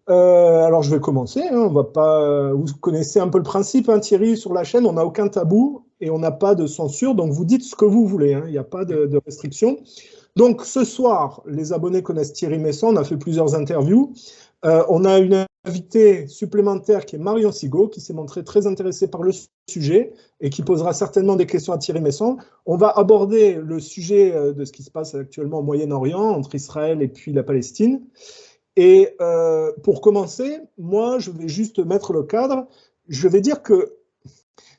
Alors je vais commencer, hein, on va pas. Vous connaissez un peu le principe, hein, Thierry, sur la chaîne, on n'a aucun tabou et on n'a pas de censure, donc vous dites ce que vous voulez, hein, il n'y a pas de restriction. Donc ce soir, les abonnés connaissent Thierry Messon, on a fait plusieurs interviews. On a une invitée supplémentaire qui est Marion Sigaud, qui s'est montrée très intéressée par le sujet et qui posera certainement des questions à Thierry Messon. On va aborder le sujet de ce qui se passe actuellement au Moyen-Orient, entre Israël et puis la Palestine. Et pour commencer, moi, je vais juste mettre le cadre. Je vais dire que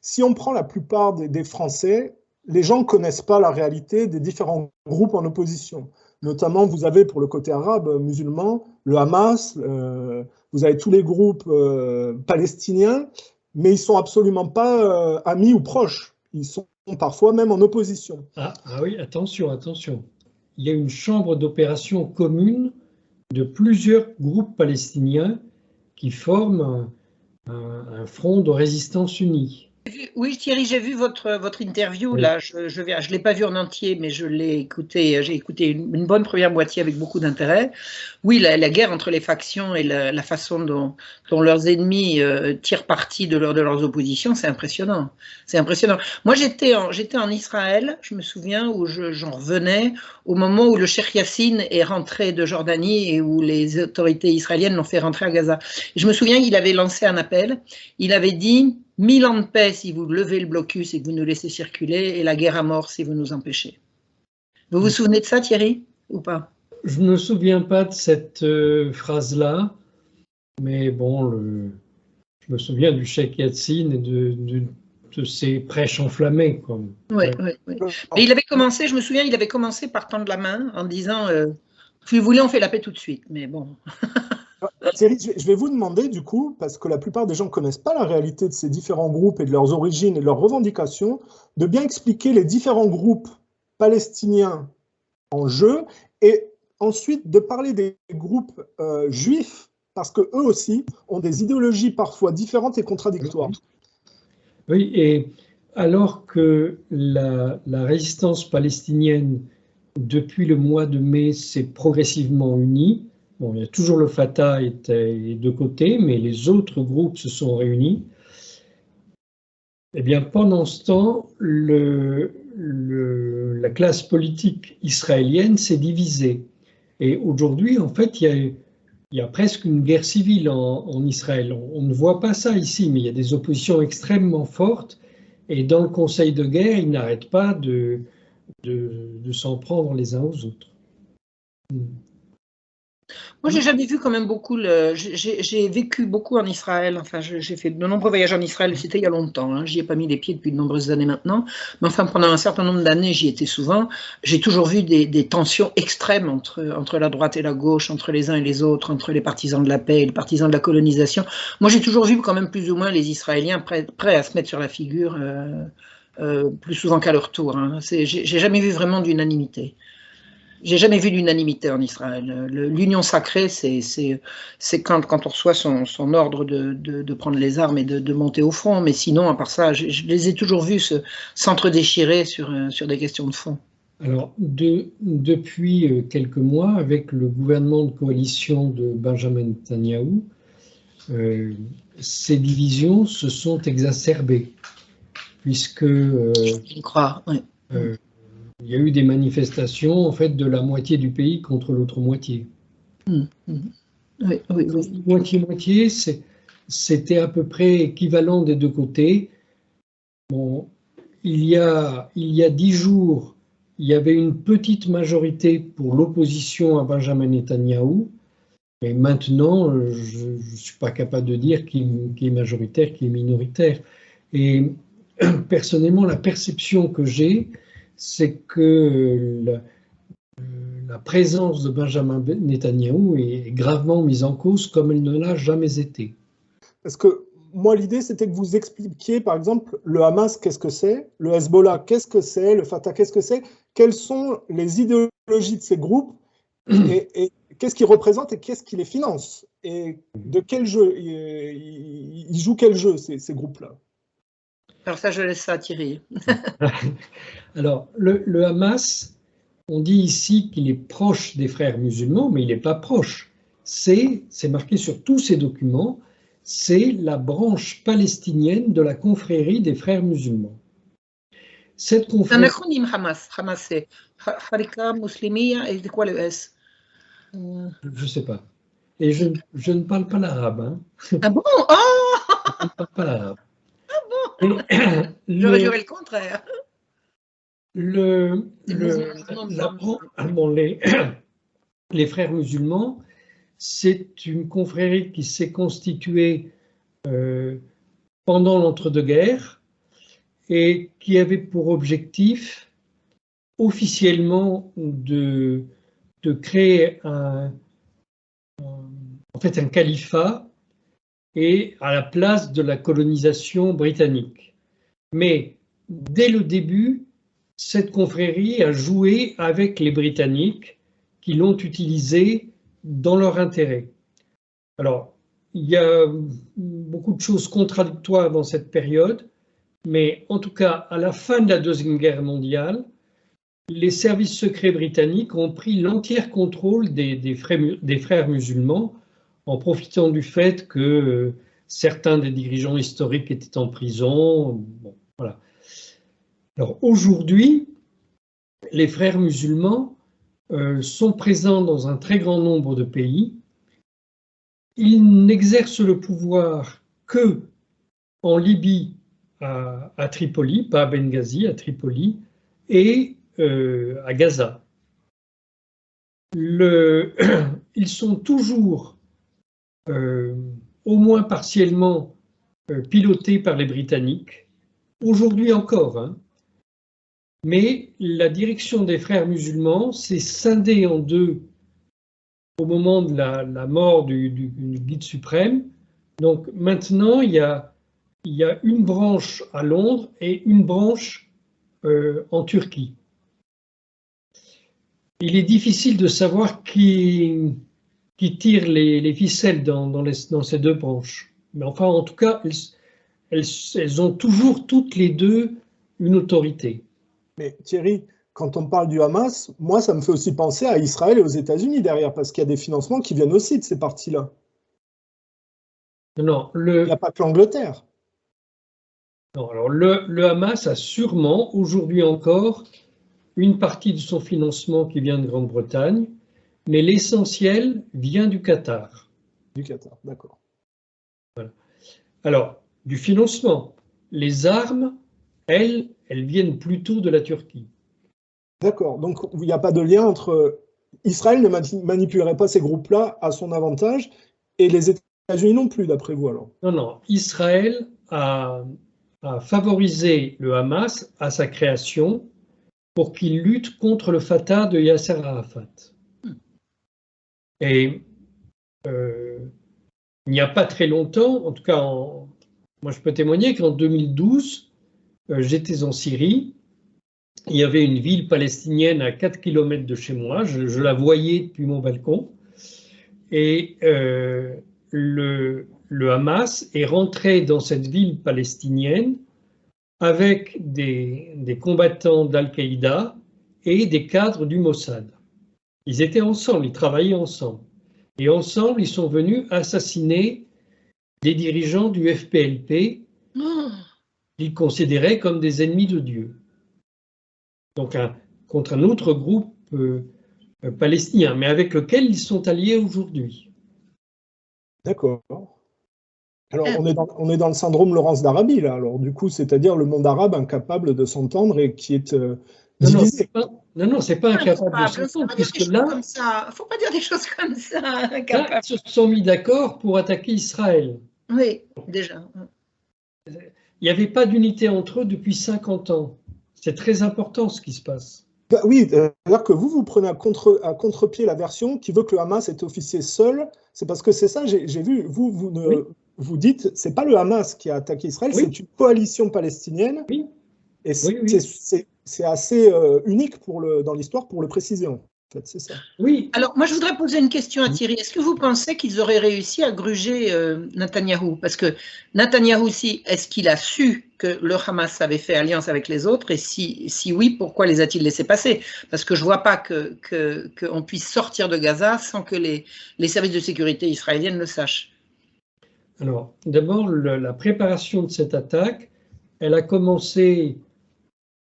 si on prend la plupart des Français, les gens ne connaissent pas la réalité des différents groupes en opposition. Notamment, vous avez pour le côté arabe, musulman, le Hamas, vous avez tous les groupes palestiniens, mais ils ne sont absolument pas amis ou proches. Ils sont parfois même en opposition. Ah oui, attention, attention. Il y a une chambre d'opération commune de plusieurs groupes palestiniens qui forment un front de résistance unie. Oui, Thierry, j'ai vu votre interview, oui. Là, je ne l'ai pas vu en entier, mais je l'ai écouté, j'ai écouté une bonne première moitié avec beaucoup d'intérêt. Oui, la guerre entre les factions et la façon dont leurs ennemis tirent parti de leurs oppositions, c'est impressionnant. C'est impressionnant. Moi, j'étais en Israël, je me souviens, où j'en revenais au moment où le Cheikh Yassine est rentré de Jordanie et où les autorités israéliennes l'ont fait rentrer à Gaza. Et je me souviens qu'il avait lancé un appel, il avait dit 1000 ans de paix si vous levez le blocus et que vous nous laissez circuler, et la guerre à mort si vous nous empêchez. Vous vous souvenez de ça, Thierry, ou pas? Je ne me souviens pas de cette phrase-là, mais bon, je me souviens du Cheikh Yassine et de ses prêches enflammés. Oui. Mais il avait commencé, je me souviens, il avait commencé par tendre la main en disant si vous voulez, on fait la paix tout de suite, mais bon. Thierry, je vais vous demander du coup, parce que la plupart des gens ne connaissent pas la réalité de ces différents groupes et de leurs origines et de leurs revendications, de bien expliquer les différents groupes palestiniens en jeu et ensuite de parler des groupes juifs, parce qu'eux aussi ont des idéologies parfois différentes et contradictoires. Oui, et alors que la résistance palestinienne, depuis le mois de mai, s'est progressivement unie. Bon, il y a toujours le Fatah de côté, mais les autres groupes se sont réunis. Eh bien, pendant ce temps, la classe politique israélienne s'est divisée. Et aujourd'hui, en fait, il y a presque une guerre civile en Israël. On ne voit pas ça ici, mais il y a des oppositions extrêmement fortes. Et dans le conseil de guerre, ils n'arrêtent pas de s'en prendre les uns aux autres. Moi, j'ai jamais vu quand même beaucoup. J'ai vécu beaucoup en Israël. Enfin, j'ai fait de nombreux voyages en Israël. C'était il y a longtemps. Hein. J'y ai pas mis les pieds depuis de nombreuses années maintenant. Mais enfin, pendant un certain nombre d'années, j'y étais souvent. J'ai toujours vu des tensions extrêmes entre la droite et la gauche, entre les uns et les autres, entre les partisans de la paix et les partisans de la colonisation. Moi, j'ai toujours vu quand même plus ou moins les Israéliens prêts à se mettre sur la figure plus souvent qu'à leur tour. Hein. J'ai jamais vu vraiment d'unanimité. J'ai jamais vu l'unanimité en Israël. L'union sacrée, c'est quand on reçoit son ordre de prendre les armes et de monter au front. Mais sinon, à part ça, je les ai toujours vus s'entre-déchirer sur des questions de fond. Alors, depuis quelques mois, avec le gouvernement de coalition de Benjamin Netanyahou, ces divisions se sont exacerbées, puisque je crois, oui. Il y a eu des manifestations en fait de la moitié du pays contre l'autre moitié. Oui. Moitié-moitié, c'était à peu près équivalent des deux côtés. Bon, il y a 10 jours, il y avait une petite majorité pour l'opposition à Benjamin Netanyahou. Et maintenant, je ne suis pas capable de dire qui est majoritaire, qui est minoritaire. Et personnellement, la perception que j'ai, c'est que la présence de Benjamin Netanyahou est gravement mise en cause comme elle ne l'a jamais été. Parce que moi, l'idée, c'était que vous expliquiez, par exemple, le Hamas, qu'est-ce que c'est, le Hezbollah, qu'est-ce que c'est, le Fatah, qu'est-ce que c'est, quelles sont les idéologies de ces groupes, et qu'est-ce qu'ils représentent et qu'est-ce qui les finance, et de quel jeu, ils jouent quel jeu, ces groupes-là. Alors ça, je laisse ça à Thierry. Alors, le Hamas, on dit ici qu'il est proche des frères musulmans, mais il n'est pas proche. c'est marqué sur tous ces documents, c'est la branche palestinienne de la confrérie des frères musulmans. Cette C'est un confrérie, acronyme Hamas. Hamas, c'est Harika Muslimiya, et c'est quoi le S? je ne sais pas. Et je ne parle pas l'arabe. Hein. Ah bon? Oh! Je ne parle pas l'arabe. J'aurais juré le contraire. Les frères musulmans, c'est une confrérie qui s'est constituée pendant l'entre-deux-guerres et qui avait pour objectif officiellement de créer en fait un califat et à la place de la colonisation britannique. Mais dès le début, cette confrérie a joué avec les Britanniques qui l'ont utilisée dans leur intérêt. Alors, il y a beaucoup de choses contradictoires dans cette période, mais en tout cas, à la fin de la Deuxième Guerre mondiale, les services secrets britanniques ont pris l'entier contrôle des frères musulmans en profitant du fait que certains des dirigeants historiques étaient en prison. Bon, voilà. Alors aujourd'hui, les frères musulmans sont présents dans un très grand nombre de pays. Ils n'exercent le pouvoir que en Libye, à Tripoli, pas à Benghazi, à Tripoli, et à Gaza. Ils sont toujours, au moins partiellement, pilotés par les Britanniques, aujourd'hui encore. Hein. Mais la direction des frères musulmans s'est scindée en deux au moment de la mort du guide suprême. Donc maintenant, il y a une branche à Londres et une branche en Turquie. Il est difficile de savoir qui tire les ficelles dans ces deux branches. Mais enfin, en tout cas, elles ont toujours toutes les deux une autorité. Mais Thierry, quand on parle du Hamas, moi, ça me fait aussi penser à Israël et aux États-Unis derrière, parce qu'il y a des financements qui viennent aussi de ces partis-là. Non, il n'y a pas que l'Angleterre. Non, alors le Hamas a sûrement, aujourd'hui encore, une partie de son financement qui vient de Grande-Bretagne, mais l'essentiel vient du Qatar. Du Qatar, d'accord. Voilà. Alors, du financement, les armes, elles viennent plutôt de la Turquie. D'accord, donc il n'y a pas de lien entre Israël ne manipulerait pas ces groupes-là à son avantage et les États-Unis non plus, d'après vous alors? Non, Israël a favorisé le Hamas à sa création pour qu'il lutte contre le Fatah de Yasser Arafat. Et il n'y a pas très longtemps, en tout cas, moi je peux témoigner qu'en 2012, j'étais en Syrie. Il y avait une ville palestinienne à 4 km de chez moi, je la voyais depuis mon balcon, et le Hamas est rentré dans cette ville palestinienne avec des combattants d'Al-Qaïda et des cadres du Mossad. Ils étaient ensemble, ils travaillaient ensemble. Et ensemble, ils sont venus assassiner des dirigeants du FPLP qu'ils considéraient comme des ennemis de Dieu. Donc contre un autre groupe palestinien, mais avec lequel ils sont alliés aujourd'hui. D'accord. Alors on est dans le syndrome Laurence d'Arabie, là, alors du coup, c'est-à-dire le monde arabe incapable de s'entendre et qui est divisé. Non, c'est pas incapable de s'entendre, puisque là, il ne faut pas dire des choses comme ça. Là, ils se sont mis d'accord pour attaquer Israël. Oui, déjà. Il n'y avait pas d'unité entre eux depuis 50 ans. C'est très important ce qui se passe. Bah oui, alors que vous prenez à contre-pied la version qui veut que le Hamas est officier seul. C'est parce que c'est ça, j'ai vu, vous dites, c'est pas le Hamas qui a attaqué Israël, c'est une coalition palestinienne. Oui. Et c'est assez unique dans l'histoire pour le préciser. En fait, c'est ça. Oui. Alors, moi, je voudrais poser une question à Thierry. Est-ce que vous pensez qu'ils auraient réussi à gruger Netanyahou? Parce que Netanyahou, est-ce qu'il a su que le Hamas avait fait alliance avec les autres? Et si oui, pourquoi les a-t-il laissés passer? Parce que je ne vois pas qu'on puisse sortir de Gaza sans que les services de sécurité israéliennes le sachent. Alors, d'abord, la préparation de cette attaque, elle a commencé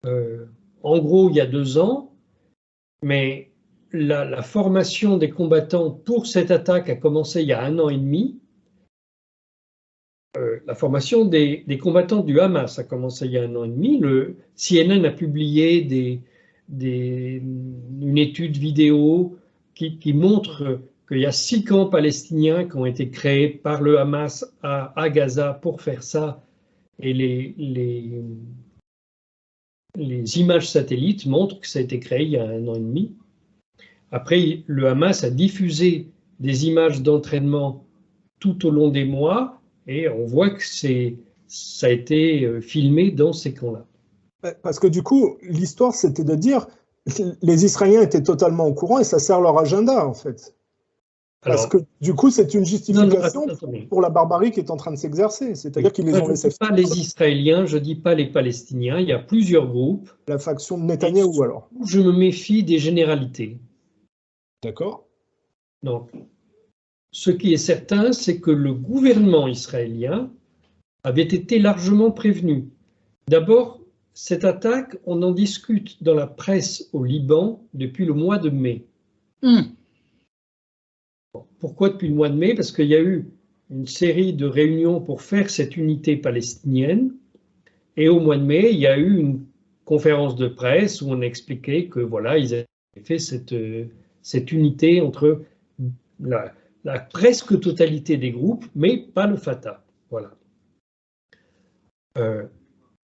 en gros il y a 2 ans, mais la formation des combattants pour cette attaque a commencé il y a 1 an et demi. La formation des combattants du Hamas a commencé il y a 1 an et demi. Le CNN a publié une étude vidéo qui montre qu'il y a 6 camps palestiniens qui ont été créés par le Hamas à Gaza pour faire ça. Et les images satellites montrent que ça a été créé il y a 1 an et demi. Après, le Hamas a diffusé des images d'entraînement tout au long des mois et on voit que ça a été filmé dans ces camps-là. Parce que du coup, l'histoire, c'était de dire les Israéliens étaient totalement au courant et ça sert leur agenda, en fait. Parce que du coup, c'est une justification pour la barbarie qui est en train de s'exercer. C'est-à-dire qu'ils les ont laissés. Je ne dis pas les Israéliens, je ne dis pas les Palestiniens, il y a plusieurs groupes. La faction de Netanyahou, alors. Je me méfie des généralités. D'accord. Donc, ce qui est certain, c'est que le gouvernement israélien avait été largement prévenu. D'abord, cette attaque, on en discute dans la presse au Liban depuis le mois de mai. Pourquoi depuis le mois de mai? Parce qu'il y a eu une série de réunions pour faire cette unité palestinienne. Et au mois de mai, il y a eu une conférence de presse où on a expliqué que voilà, ils avaient fait cette unité entre la presque totalité des groupes, mais pas le Fatah. Voilà.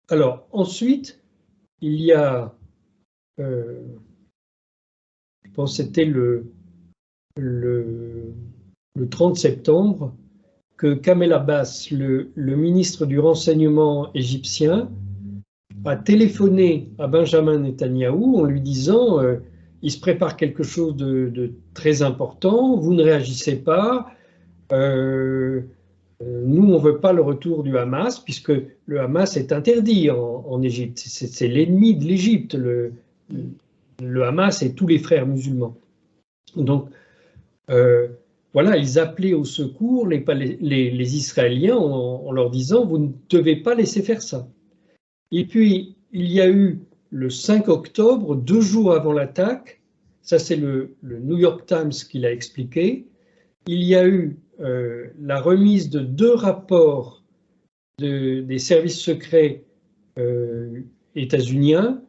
Alors, ensuite, il y a, je pense que c'était le 30 septembre, que Kamel Abbas, le ministre du renseignement égyptien, a téléphoné à Benjamin Netanyahou en lui disant il se prépare quelque chose de très important, vous ne réagissez pas, nous on ne veut pas le retour du Hamas, puisque le Hamas est interdit en Égypte, c'est l'ennemi de l'Égypte, le Hamas et tous les frères musulmans. Donc, voilà, ils appelaient au secours les Israéliens en leur disant « vous ne devez pas laisser faire ça ». Et puis, il y a eu le 5 octobre, 2 jours avant l'attaque, ça c'est le New York Times qui l'a expliqué, il y a eu la remise de 2 rapports des services secrets états-uniens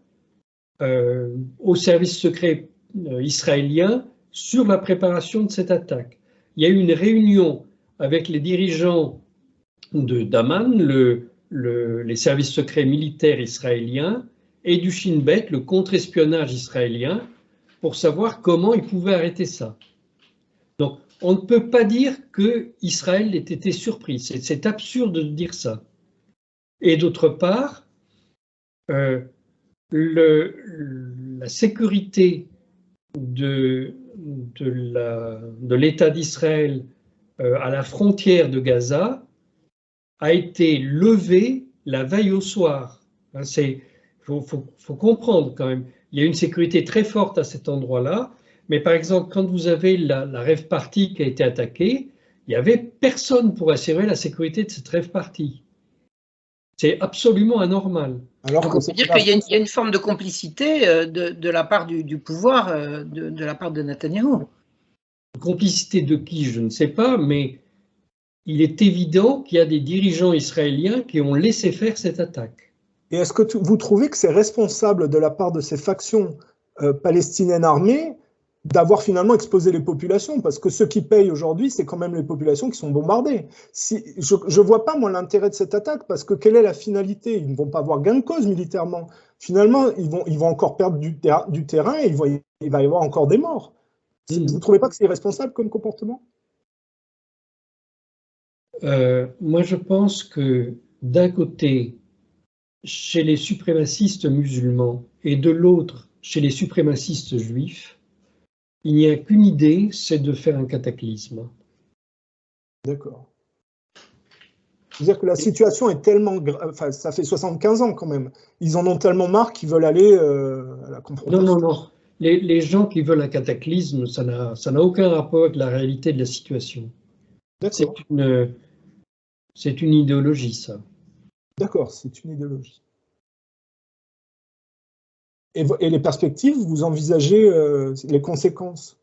aux services secrets israéliens sur la préparation de cette attaque. Il y a eu une réunion avec les dirigeants d'Aman, les services secrets militaires israéliens, et du Shin Bet, le contre-espionnage israélien, pour savoir comment ils pouvaient arrêter ça. Donc, on ne peut pas dire qu'Israël ait été surpris. C'est absurde de dire ça. Et d'autre part, la sécurité de l'État d'Israël à la frontière de Gaza a été levée la veille au soir. Faut comprendre quand même. Il y a une sécurité très forte à cet endroit-là, mais par exemple, quand vous avez la rave party qui a été attaquée, il n'y avait personne pour assurer la sécurité de cette rave party. C'est absolument anormal. Alors on peut dire qu'il y a une forme de complicité de la part du pouvoir, de la part de Netanyahou. Complicité de qui, je ne sais pas, mais il est évident qu'il y a des dirigeants israéliens qui ont laissé faire cette attaque. Et est-ce que vous trouvez que c'est responsable de la part de ces factions palestiniennes armées d'avoir finalement exposé les populations? Parce que ceux qui payent aujourd'hui, c'est quand même les populations qui sont bombardées. Je ne vois pas, moi, l'intérêt de cette attaque, parce que quelle est la finalité? Ils ne vont pas avoir gain de cause militairement. Finalement, ils vont encore perdre du terrain et il va y avoir encore des morts. Vous ne trouvez pas que c'est irresponsable comme comportement? Moi, je pense que d'un côté, chez les suprémacistes musulmans et de l'autre, chez les suprémacistes juifs, il n'y a qu'une idée, c'est de faire un cataclysme. D'accord. C'est-à-dire que la situation est tellement grave, enfin, ça fait 75 ans quand même. Ils en ont tellement marre qu'ils veulent aller à la confrontation. Non, non, non. Les gens qui veulent un cataclysme, ça n'a aucun rapport avec la réalité de la situation. D'accord. C'est une idéologie, ça. D'accord, c'est une idéologie. Et les perspectives, vous envisagez les conséquences?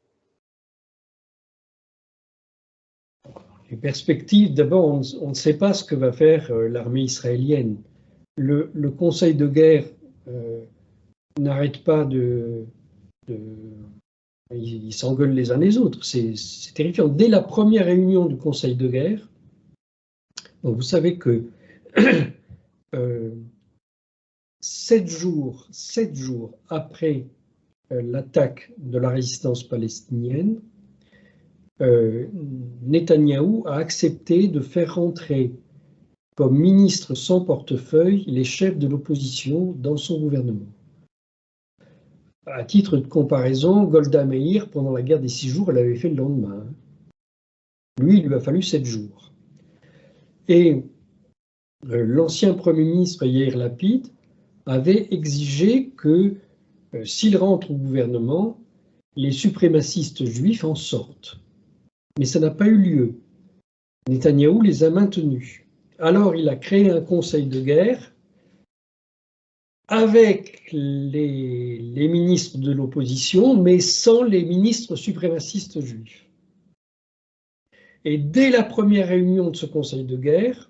Les perspectives, d'abord, on ne sait pas ce que va faire l'armée israélienne. Le conseil de guerre n'arrête pas ils s'engueulent les uns les autres. C'est terrifiant. Dès la première réunion du conseil de guerre, donc vous savez que 7 jours après l'attaque de la résistance palestinienne, Netanyahou a accepté de faire rentrer comme ministre sans portefeuille les chefs de l'opposition dans son gouvernement. À titre de comparaison, Golda Meir, pendant la guerre des 6 jours, elle avait fait le lendemain. Lui, il lui a fallu 7 jours. Et l'ancien Premier ministre Yair Lapid avait exigé que, s'il rentre au gouvernement, les suprémacistes juifs en sortent. Mais ça n'a pas eu lieu. Netanyahou les a maintenus. Alors il a créé un conseil de guerre avec les ministres de l'opposition, mais sans les ministres suprémacistes juifs. Et dès la première réunion de ce conseil de guerre,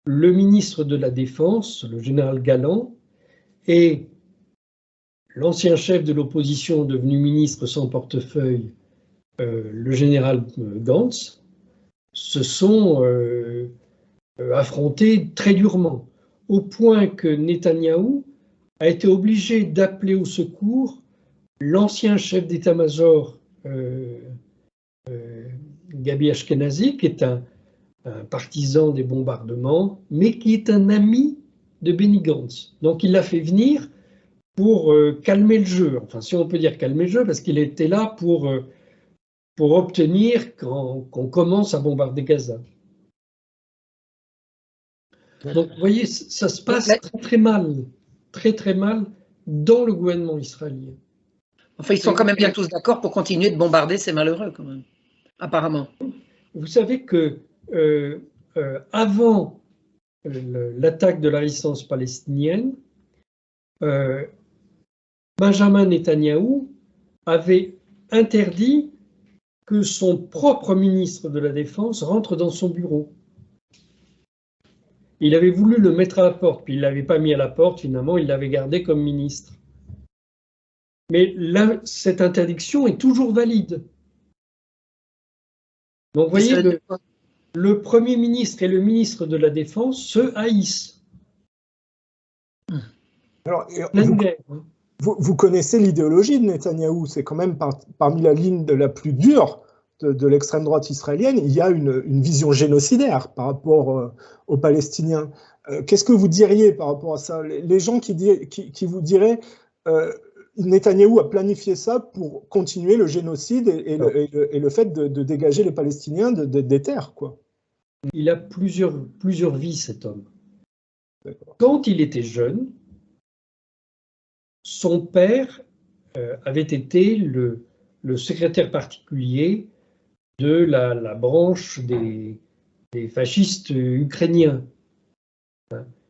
le ministre de la Défense, le général Galland, et l'ancien chef de l'opposition devenu ministre sans portefeuille, le général Gantz, se sont affrontés très durement, au point que Netanyahou a été obligé d'appeler au secours l'ancien chef d'état-major Gabi Ashkenazi, qui est un partisan des bombardements, mais qui est un ami de Benny Gantz. Donc il l'a fait venir pour calmer le jeu, enfin si on peut dire calmer le jeu, parce qu'il était là pour obtenir qu'on commence à bombarder Gaza. Donc, vous voyez, ça se passe très mal dans le gouvernement israélien. Enfin, ils sont quand même bien tous d'accord pour continuer de bombarder ces malheureux, quand même, apparemment. Vous savez que avant l'attaque de la résistance palestinienne, Benjamin Netanyahou avait interdit que son propre ministre de la Défense rentre dans son bureau. Il avait voulu le mettre à la porte, puis il ne l'avait pas mis à la porte, finalement, il l'avait gardé comme ministre. Mais là, cette interdiction est toujours valide. Donc, vous voyez, le Premier ministre et le ministre de la Défense se haïssent. Alors, vous connaissez l'idéologie de Netanyahou, c'est quand même parmi la ligne la plus dure de l'extrême droite israélienne, il y a une vision génocidaire par rapport aux Palestiniens. Qu'est-ce que vous diriez par rapport à ça? Les gens qui vous diraient Netanyahou a planifié ça pour continuer le génocide et le fait de dégager les Palestiniens des terres, quoi. Il a plusieurs vies, cet homme. Quand il était jeune, son père avait été le secrétaire particulier de la branche des fascistes ukrainiens.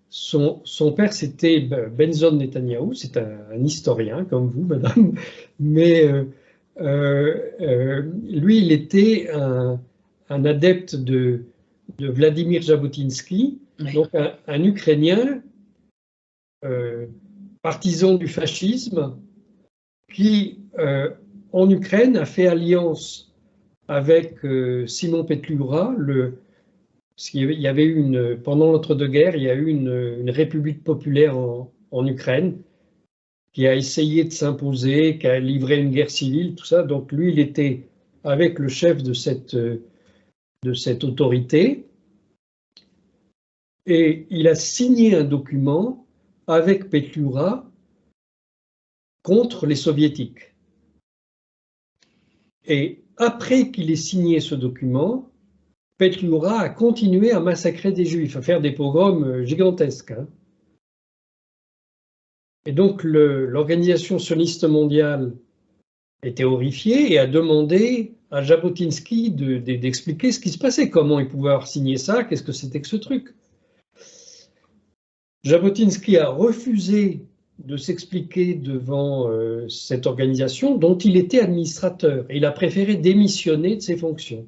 Son père, c'était Benson Netanyahou, c'est un historien comme vous, madame, mais lui, il était un adepte de Vladimir Jabotinsky, oui. Donc un Ukrainien partisan du fascisme qui, en Ukraine, a fait alliance avec Simon Petliura. Il y avait pendant l'entre-deux-guerres, il y a eu une république populaire en Ukraine qui a essayé de s'imposer, qui a livré une guerre civile, tout ça. Donc lui, il était avec le chef de cette autorité et il a signé un document avec Petliura contre les soviétiques. Et après qu'il ait signé ce document, Petliura a continué à massacrer des Juifs, à faire des pogroms gigantesques. Hein. Et donc l'organisation sioniste mondiale était horrifiée et a demandé à Jabotinsky d'expliquer ce qui se passait, comment il pouvait avoir signé ça, qu'est-ce que c'était que ce truc. Jabotinsky a refusé de s'expliquer devant cette organisation dont il était administrateur. Et il a préféré démissionner de ses fonctions.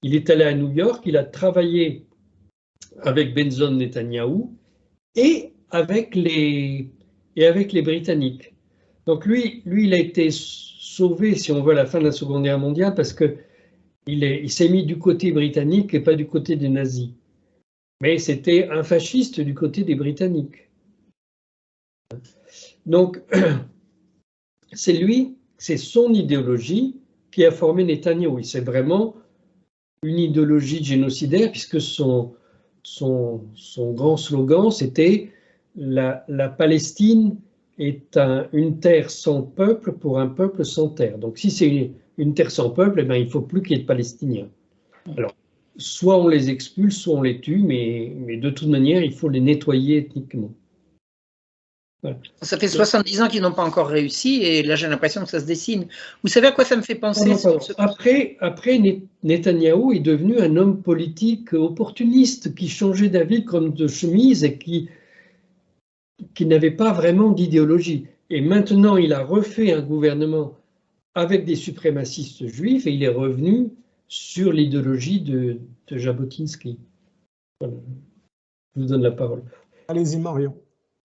Il est allé à New York, il a travaillé avec Benson Netanyahou et avec les Britanniques. Donc lui, il a été sauvé, si on veut, à la fin de la Seconde Guerre mondiale, parce qu'il s'est mis du côté britannique et pas du côté des nazis. Mais c'était un fasciste du côté des Britanniques. Donc, c'est son idéologie qui a formé Netanyahou. C'est vraiment une idéologie génocidaire, puisque son grand slogan, c'était la Palestine est une terre sans peuple pour un peuple sans terre. Donc si c'est une terre sans peuple, eh bien, il ne faut plus qu'il y ait de Palestiniens. Alors, soit on les expulse, soit on les tue, mais de toute manière, il faut les nettoyer ethniquement. Voilà. Ça fait 70 ans qu'ils n'ont pas encore réussi, et là j'ai l'impression que ça se dessine. Vous savez à quoi ça me fait penser? Après, Netanyahou est devenu un homme politique opportuniste qui changeait d'avis comme de chemise et qui n'avait pas vraiment d'idéologie. Et maintenant, il a refait un gouvernement avec des suprémacistes juifs et il est revenu sur l'idéologie de Jabotinsky. Voilà. Je vous donne la parole. Allez-y, Marion.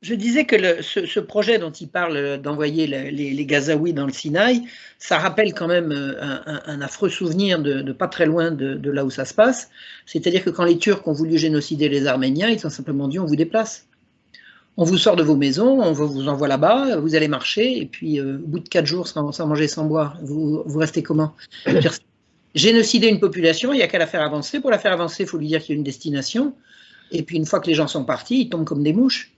Je disais que ce projet dont il parle d'envoyer les Gazaouis dans le Sinaï, ça rappelle quand même un affreux souvenir de pas très loin de là où ça se passe. C'est-à-dire que quand les Turcs ont voulu génocider les Arméniens, ils ont simplement dit on vous déplace. On vous sort de vos maisons, on vous envoie là-bas, vous allez marcher, et puis au bout de 4 jours sans manger, sans boire, vous restez comment? Génocider une population, il n'y a qu'à la faire avancer. Pour la faire avancer, il faut lui dire qu'il y a une destination. Et puis une fois que les gens sont partis, ils tombent comme des mouches.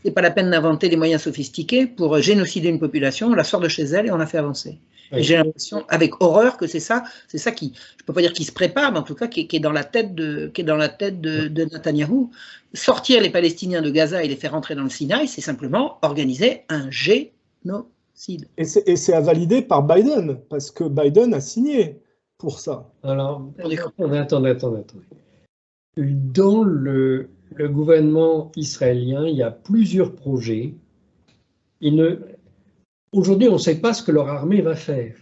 C'est pas la peine d'inventer des moyens sophistiqués pour génocider une population, on la sort de chez elle et on la fait avancer. Oui. Et j'ai l'impression, avec horreur, que c'est ça qui, je peux pas dire qui se prépare, mais en tout cas qui est dans la tête de Netanyahou. Sortir les Palestiniens de Gaza et les faire rentrer dans le Sinaï, c'est simplement organiser un génocide. Et c'est à valider par Biden, parce que Biden a signé pour ça. Alors, attendez. Dans le gouvernement israélien, il y a plusieurs projets. Aujourd'hui, on ne sait pas ce que leur armée va faire.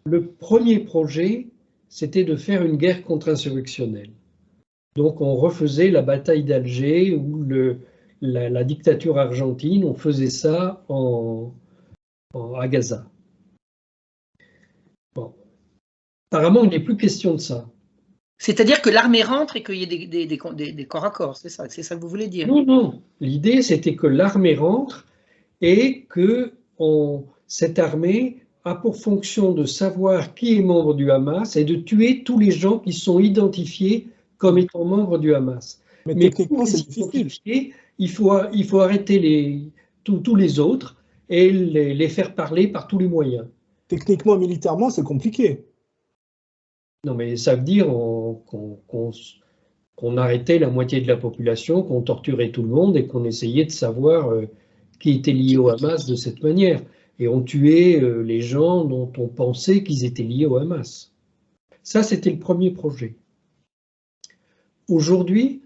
Le premier projet, c'était de faire une guerre contre-insurrectionnelle. Donc, on refaisait la bataille d'Alger ou la dictature argentine, on faisait ça à Gaza. Bon. Apparemment, il n'est plus question de ça. C'est-à-dire que l'armée rentre et qu'il y ait des corps à corps, c'est ça que vous voulez dire? Non. L'idée, c'était que l'armée rentre et que cette armée a pour fonction de savoir qui est membre du Hamas et de tuer tous les gens qui sont identifiés comme étant membres du Hamas. Mais techniquement, c'est difficile. Il faut arrêter tous les autres et les faire parler par tous les moyens. Techniquement, militairement, c'est compliqué. Non, mais ça veut dire qu'on arrêtait la moitié de la population, qu'on torturait tout le monde et qu'on essayait de savoir qui était lié au Hamas de cette manière. Et on tuait les gens dont on pensait qu'ils étaient liés au Hamas. Ça, c'était le premier projet. Aujourd'hui,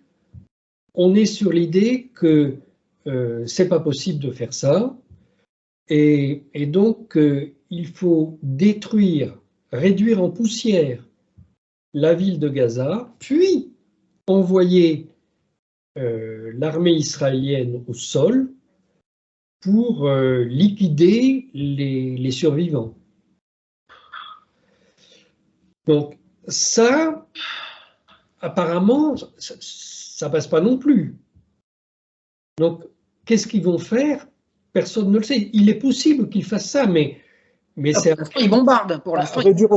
on est sur l'idée que c'est pas possible de faire ça. Et donc, il faut réduire en poussière la ville de Gaza, puis envoyer l'armée israélienne au sol pour liquider les survivants. Donc ça, apparemment, ça passe pas non plus. Donc, qu'est-ce qu'ils vont faire? Personne ne le sait. Il est possible qu'ils fassent ça, mais c'est... Ils bombardent pour l'instant. Réduire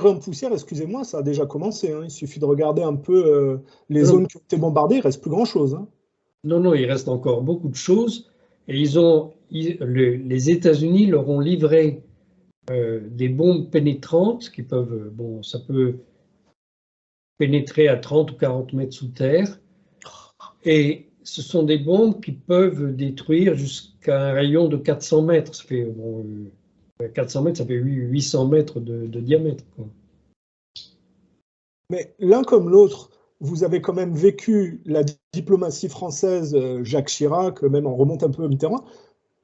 en poussière, excusez-moi, ça a déjà commencé. Hein. Il suffit de regarder un peu les zones qui ont été bombardées, il ne reste plus grand-chose. Hein. Non, il reste encore beaucoup de choses. Et les États-Unis leur ont livré des bombes pénétrantes qui peuvent, bon, ça peut pénétrer à 30 ou 40 mètres sous terre. Et ce sont des bombes qui peuvent détruire jusqu'à un rayon de 400 mètres. Ça fait, bon, 400 mètres, ça fait 800 mètres de diamètre, quoi. Mais l'un comme l'autre, vous avez quand même vécu la diplomatie française, Jacques Chirac, même on remonte un peu à Mitterrand.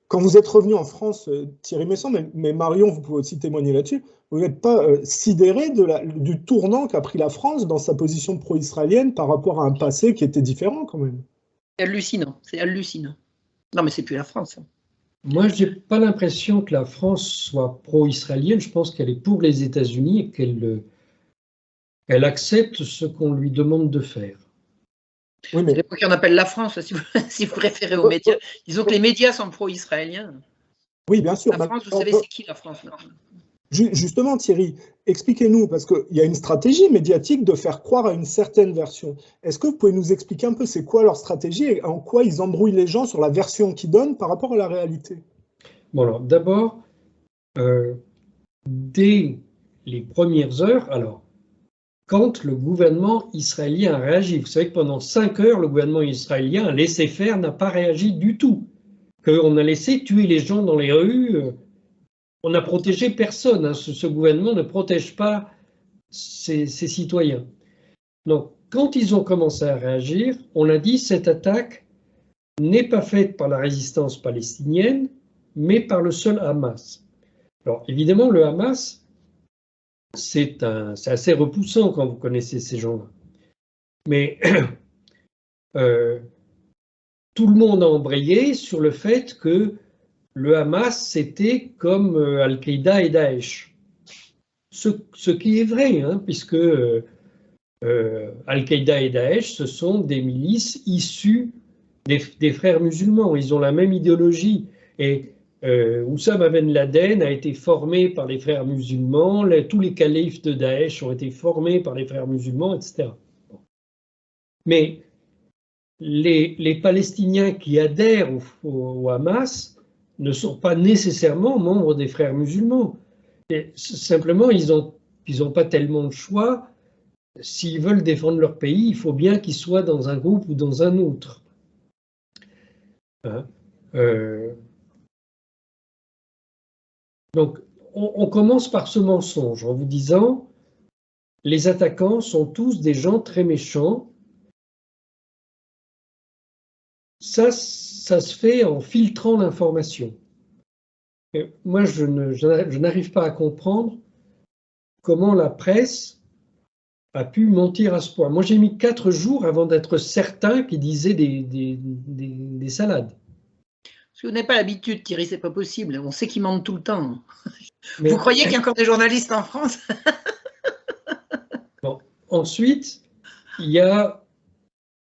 Quand vous êtes revenu en France, Thierry Meyssan, mais Marion, vous pouvez aussi témoigner là-dessus, vous n'êtes pas sidéré du tournant qu'a pris la France dans sa position pro-israélienne par rapport à un passé qui était différent quand même? C'est hallucinant, c'est hallucinant. Non, mais c'est plus la France. Moi, je n'ai pas l'impression que la France soit pro-israélienne. Je pense qu'elle est pour les États-Unis et qu'elle accepte ce qu'on lui demande de faire. Oui, mais... C'est l'époque qu'on appelle la France, si vous référez aux médias. Disons que les médias sont pro-israéliens. Oui, bien sûr. La France, vous savez, c'est qui la France? Justement, Thierry, expliquez-nous, parce qu'il y a une stratégie médiatique de faire croire à une certaine version. Est-ce que vous pouvez nous expliquer un peu c'est quoi leur stratégie et en quoi ils embrouillent les gens sur la version qu'ils donnent par rapport à la réalité? Bon, alors d'abord, dès les premières heures, alors, quand le gouvernement israélien a réagi, vous savez que pendant 5 heures, le gouvernement israélien a laissé faire, n'a pas réagi du tout. Qu'on a laissé tuer les gens dans les rues. On n'a protégé personne. Hein. Ce gouvernement ne protège pas ses citoyens. Donc, quand ils ont commencé à réagir, on a dit cette attaque n'est pas faite par la résistance palestinienne, mais par le seul Hamas. Alors, évidemment, le Hamas, c'est assez repoussant quand vous connaissez ces gens-là. Mais tout le monde a embrayé sur le fait que le Hamas, c'était comme Al-Qaïda et Daesh. Ce qui est vrai, hein, puisque Al-Qaïda et Daesh, ce sont des milices issues des frères musulmans. Ils ont la même idéologie. Et Oussama Ben Laden a été formé par les frères musulmans, tous les califes de Daesh ont été formés par les frères musulmans, etc. Mais les Palestiniens qui adhèrent au Hamas ne sont pas nécessairement membres des frères musulmans. Et simplement, ils n'ont pas tellement de choix. S'ils veulent défendre leur pays, il faut bien qu'ils soient dans un groupe ou dans un autre. Hein? Donc, on commence par ce mensonge en vous disant les attaquants sont tous des gens très méchants. Ça se fait en filtrant l'information. Moi, je n'arrive pas à comprendre comment la presse a pu mentir à ce point. Moi, j'ai mis 4 jours avant d'être certain qu'ils disaient des salades. Parce que vous n'avez pas l'habitude, Thierry, c'est pas possible. On sait qu'ils mentent tout le temps. Mais... Vous croyez qu'il y a encore des journalistes en France? Bon. Ensuite, il y a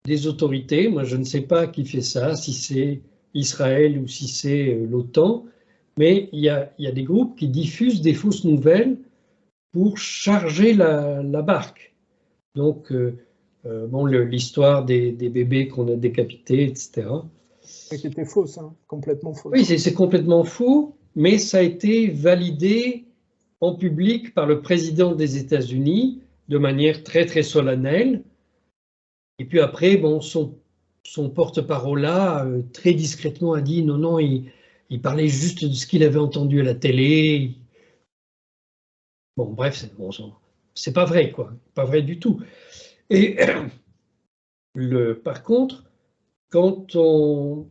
des autorités. Moi, je ne sais pas qui fait ça, si c'est Israël ou si c'est l'OTAN, mais il y a des groupes qui diffusent des fausses nouvelles pour charger la barque. Donc, bon, l'histoire des bébés qu'on a décapités, etc. C'était fausse, hein, complètement fausse. Oui, c'est complètement faux, mais ça a été validé en public par le président des États-Unis de manière très, très solennelle. Et puis après, bon, son porte-parole là, très discrètement, a dit non, non, il parlait juste de ce qu'il avait entendu à la télé. Bon, bref, c'est pas vrai, quoi. Pas vrai du tout. Et par contre, quand on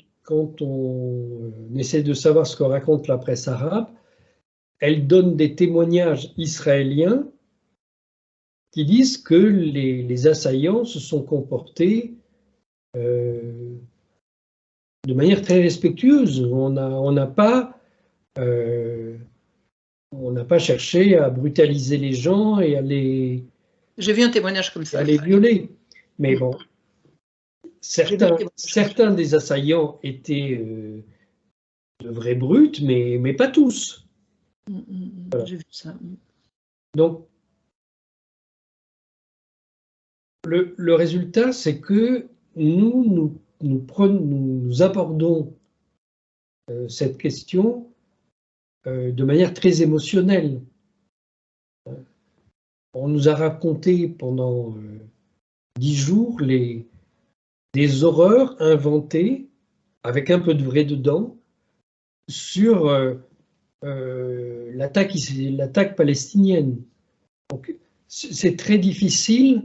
essaie de savoir ce que raconte la presse arabe, elle donne des témoignages israéliens qui disent que les assaillants se sont comportés de manière très respectueuse. On n'a pas cherché à brutaliser les gens et à les... J'ai vu un témoignage comme ça. À les violer. Mais bon, certains des assaillants étaient de vrais brutes, mais pas tous. Voilà. J'ai vu ça. Donc, le résultat, c'est que nous abordons cette question de manière très émotionnelle. On nous a raconté pendant 10 jours des horreurs inventées, avec un peu de vrai dedans, sur l'attaque palestinienne. Donc, c'est très difficile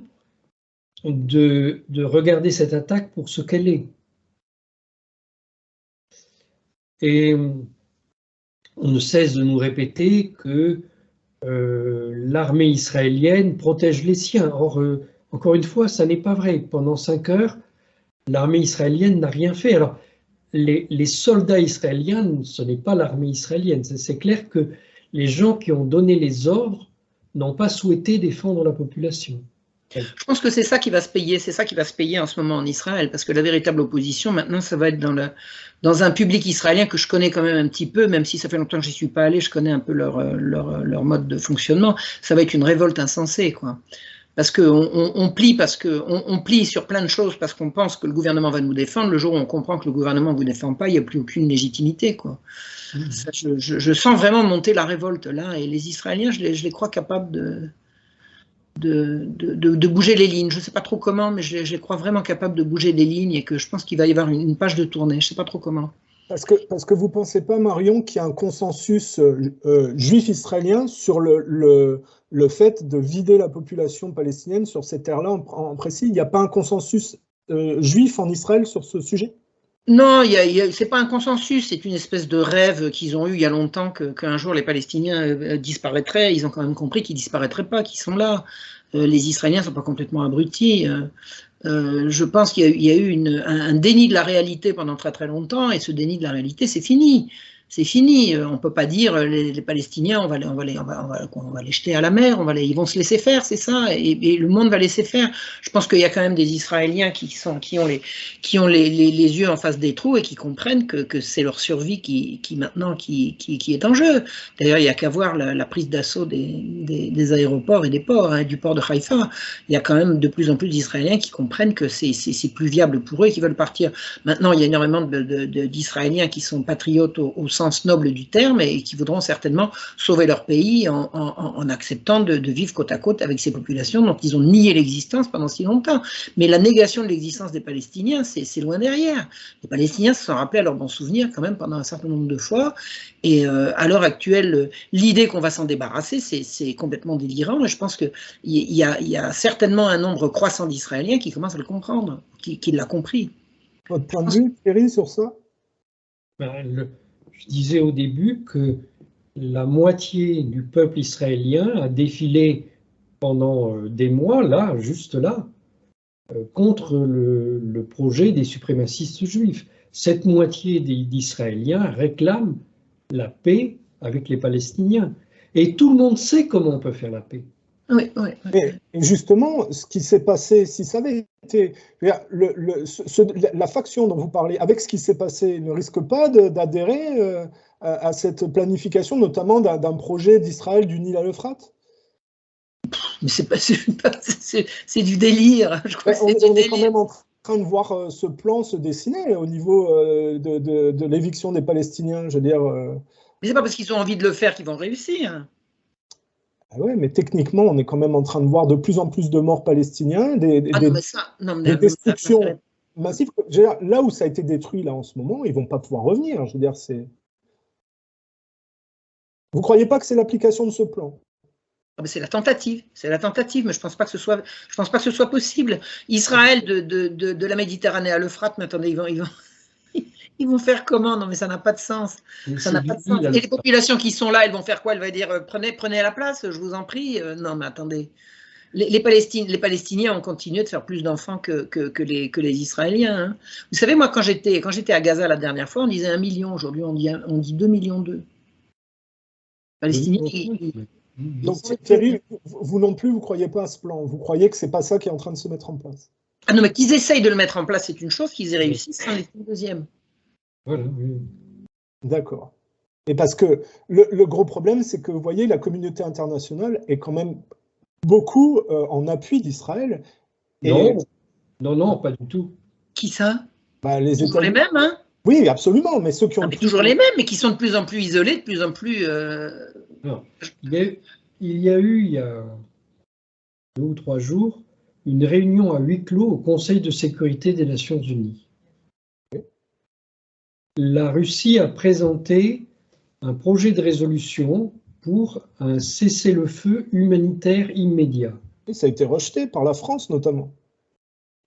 de regarder cette attaque pour ce qu'elle est. Et on ne cesse de nous répéter que l'armée israélienne protège les siens. Or, encore une fois, ça n'est pas vrai. Pendant 5 heures, l'armée israélienne n'a rien fait. Alors, les soldats israéliens, ce n'est pas l'armée israélienne. C'est clair que les gens qui ont donné les ordres n'ont pas souhaité défendre la population. Je pense que c'est ça qui va se payer, c'est ça qui va se payer en ce moment en Israël, parce que la véritable opposition, maintenant, ça va être dans un public israélien que je connais quand même un petit peu, même si ça fait longtemps que j'y suis pas allé, je connais un peu leur mode de fonctionnement. Ça va être une révolte insensée, quoi. Parce qu'on plie sur plein de choses parce qu'on pense que le gouvernement va nous défendre. Le jour où on comprend que le gouvernement ne vous défend pas, il n'y a plus aucune légitimité, quoi. Ça, je sens vraiment monter la révolte là, et les Israéliens, je les crois capables de bouger les lignes. Je ne sais pas trop comment, mais je les crois vraiment capables de bouger les lignes et que je pense qu'il va y avoir une page de tournée. Je ne sais pas trop comment. Parce que vous ne pensez pas, Marion, qu'il y a un consensus juif israélien sur le fait de vider la population palestinienne sur ces terres-là en précis? Il n'y a pas un consensus juif en Israël sur ce sujet? Non, ce n'est pas un consensus, c'est une espèce de rêve qu'ils ont eu il y a longtemps qu'un jour les Palestiniens disparaîtraient. Ils ont quand même compris qu'ils ne disparaîtraient pas, qu'ils sont là. Les Israéliens ne sont pas complètement abrutis. Je pense qu'il y a eu un déni de la réalité pendant très très longtemps, et ce déni de la réalité, c'est fini. C'est fini. On ne peut pas dire les Palestiniens, on va les jeter à la mer, ils vont se laisser faire, c'est ça, et le monde va laisser faire. Je pense qu'il y a quand même des Israéliens qui ont les yeux en face des trous et qui comprennent que c'est leur survie qui est en jeu. D'ailleurs, il n'y a qu'à voir la prise d'assaut des aéroports et des ports, hein, du port de Haïfa. Il y a quand même de plus en plus d'Israéliens qui comprennent que c'est plus viable pour eux et qui veulent partir. Maintenant, il y a énormément d'Israéliens qui sont patriotes au sens noble du terme et qui voudront certainement sauver leur pays en acceptant de vivre côte à côte avec ces populations dont ils ont nié l'existence pendant si longtemps. Mais la négation de l'existence des Palestiniens, c'est loin derrière. Les Palestiniens se sont rappelés à leur bon souvenir quand même pendant un certain nombre de fois, et à l'heure actuelle, l'idée qu'on va s'en débarrasser, c'est complètement délirant, et je pense qu'il y a certainement un nombre croissant d'Israéliens qui commencent à le comprendre, qui l'a compris. Votre point de vue, Thierry, sur ça? Je disais au début que la moitié du peuple israélien a défilé pendant des mois, là, juste là, contre le projet des suprémacistes juifs. Cette moitié d'Israéliens réclament la paix avec les Palestiniens. Et tout le monde sait comment on peut faire la paix. Oui. Et justement, ce qui s'est passé, si ça avait été... la faction dont vous parlez, avec ce qui s'est passé, ne risque pas d'adhérer à cette planification, notamment d'un projet d'Israël du Nil à l'Euphrate? Mais c'est du délire. Je crois on est quand même en train de voir ce plan se dessiner au niveau de l'éviction des Palestiniens, je veux dire... Mais c'est pas parce qu'ils ont envie de le faire qu'ils vont réussir. Ah ouais, mais techniquement, on est quand même en train de voir de plus en plus de morts palestiniens, des destructions massives. Là où ça a été détruit là en ce moment, ils ne vont pas pouvoir revenir. Je veux dire, vous ne croyez pas que c'est l'application de ce plan? C'est la tentative, mais je ne pense pas que ce soit possible. Israël de la Méditerranée à l'Euphrate, mais attendez, ils vont faire comment? Non, mais ça n'a pas de sens. Ça n'a pas de sens. Et les populations qui sont là, elles vont faire quoi? Elles vont dire prenez à la place, je vous en prie. Non, mais attendez. Les Palestiniens ont continué de faire plus d'enfants que les Israéliens. Hein. Vous savez, moi, quand j'étais à Gaza la dernière fois, on disait 1 million. Aujourd'hui, on dit 2,2 millions. Palestiniens. Donc, Thierry, vous non plus, vous ne croyez pas à ce plan? Vous croyez que ce n'est pas ça qui est en train de se mettre en place? Ah non, mais qu'ils essayent de le mettre en place, c'est une chose, qu'ils y réussissent, c'en est une deuxième. Voilà, oui. D'accord. Et parce que le gros problème, c'est que, vous voyez, la communauté internationale est quand même beaucoup en appui d'Israël. Non, pas du tout. Qui ça? Les États-Unis. Les mêmes, hein? Oui, absolument, mais ceux qui ont... toujours les mêmes, mais qui sont de plus en plus isolés, de plus en plus... Alors, il y a eu, il y a 2 ou 3 jours, une réunion à huis clos au Conseil de sécurité des Nations Unies. La Russie a présenté un projet de résolution pour un cessez-le-feu humanitaire immédiat. Et ça a été rejeté par la France, notamment.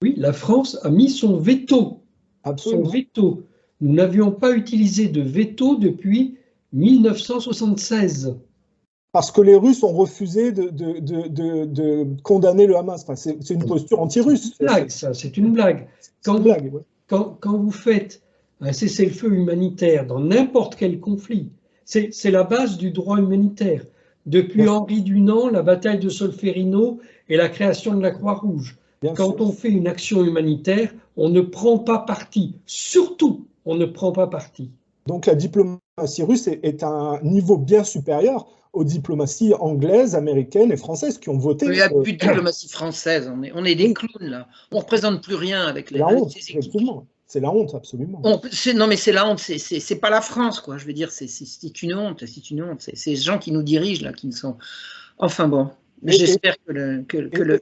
Oui, la France a mis son veto. Absolument. Son veto. Nous n'avions pas utilisé de veto depuis 1976. Parce que les Russes ont refusé de condamner le Hamas. Enfin, c'est une posture anti-russe. C'est une blague, ça, c'est une blague. Quand vous faites un cessez-le-feu humanitaire dans n'importe quel conflit, c'est la base du droit humanitaire. Depuis Henri Dunant, la bataille de Solferino et la création de la Croix-Rouge. Quand on fait une action humanitaire, on ne prend pas parti. Surtout, on ne prend pas parti. Donc la diplomatie russe est à un niveau bien supérieur aux diplomaties anglaises, américaines et françaises qui ont voté. Il n'y a plus de diplomatie française, on est des clowns là. On ne représente plus rien avec les... La honte, effectivement. C'est la honte, absolument. Non, mais c'est la honte, c'est pas la France, quoi. Je veux dire, c'est une honte, c'est une honte. C'est ces gens qui nous dirigent, là, qui ne sont... Enfin bon, j'espère que le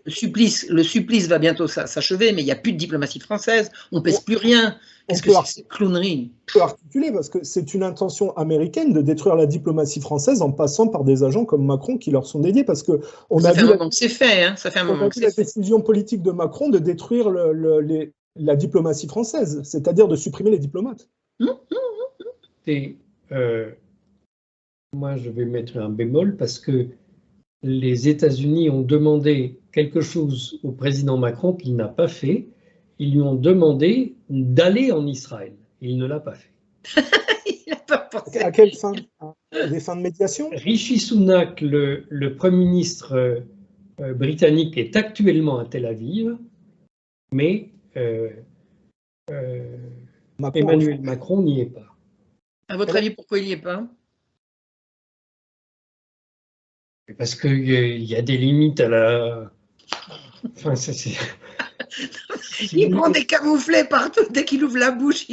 supplice va bientôt s'achever, mais il n'y a plus de diplomatie française, on ne pèse plus rien. Qu'est-ce que c'est que cette clownerie? On peut articuler, parce que c'est une intention américaine de détruire la diplomatie française en passant par des agents comme Macron qui leur sont dédiés, parce que ça fait un moment que c'est fait, hein. Ça fait un moment que c'est fait. La décision politique de Macron de détruire la diplomatie française, c'est-à-dire de supprimer les diplomates. Moi, je vais mettre un bémol parce que les États-Unis ont demandé quelque chose au président Macron qu'il n'a pas fait. Ils lui ont demandé d'aller en Israël. Il ne l'a pas fait. Il n'a pas pensé. À quelle fin? À des fins de médiation? Rishi Sunak, le Premier ministre britannique, est actuellement à Tel Aviv, mais Emmanuel Macron n'y est pas. À votre avis, pourquoi il n'y est pas? Parce qu'il y a des limites à la... Enfin, il prend des camouflets partout. Dès qu'il ouvre la bouche,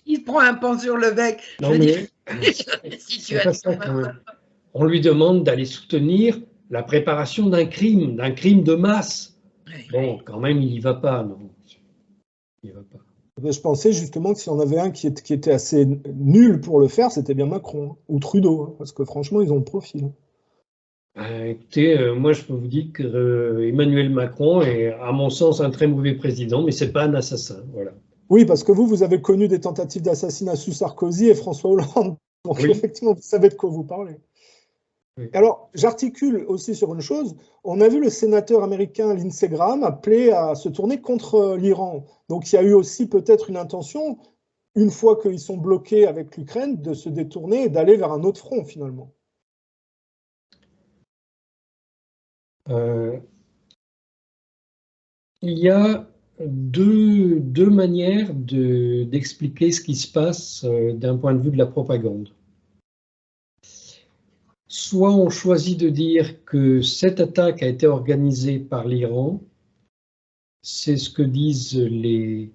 il prend un pan sur le bec. Non, mais c'est pas ça quand même. On lui demande d'aller soutenir la préparation d'un crime de masse. Bon, quand même, il n'y va pas, non. Il n'y va pas. Je pensais justement que si on avait un qui était assez nul pour le faire, c'était bien Macron, hein, ou Trudeau, hein, parce que franchement, ils ont le profil. Écoutez, moi je peux vous dire que Emmanuel Macron est, à mon sens, un très mauvais président, mais c'est pas un assassin. Voilà. Oui, parce que vous avez connu des tentatives d'assassinat sous Sarkozy et François Hollande, donc oui. Effectivement, vous savez de quoi vous parlez. Oui. Alors, j'articule aussi sur une chose. On a vu le sénateur américain Lindsey Graham appeler à se tourner contre l'Iran. Donc, il y a eu aussi peut-être une intention, une fois qu'ils sont bloqués avec l'Ukraine, de se détourner et d'aller vers un autre front, finalement. Il y a deux manières d'expliquer ce qui se passe d'un point de vue de la propagande. Soit on choisit de dire que cette attaque a été organisée par l'Iran, c'est ce que disent les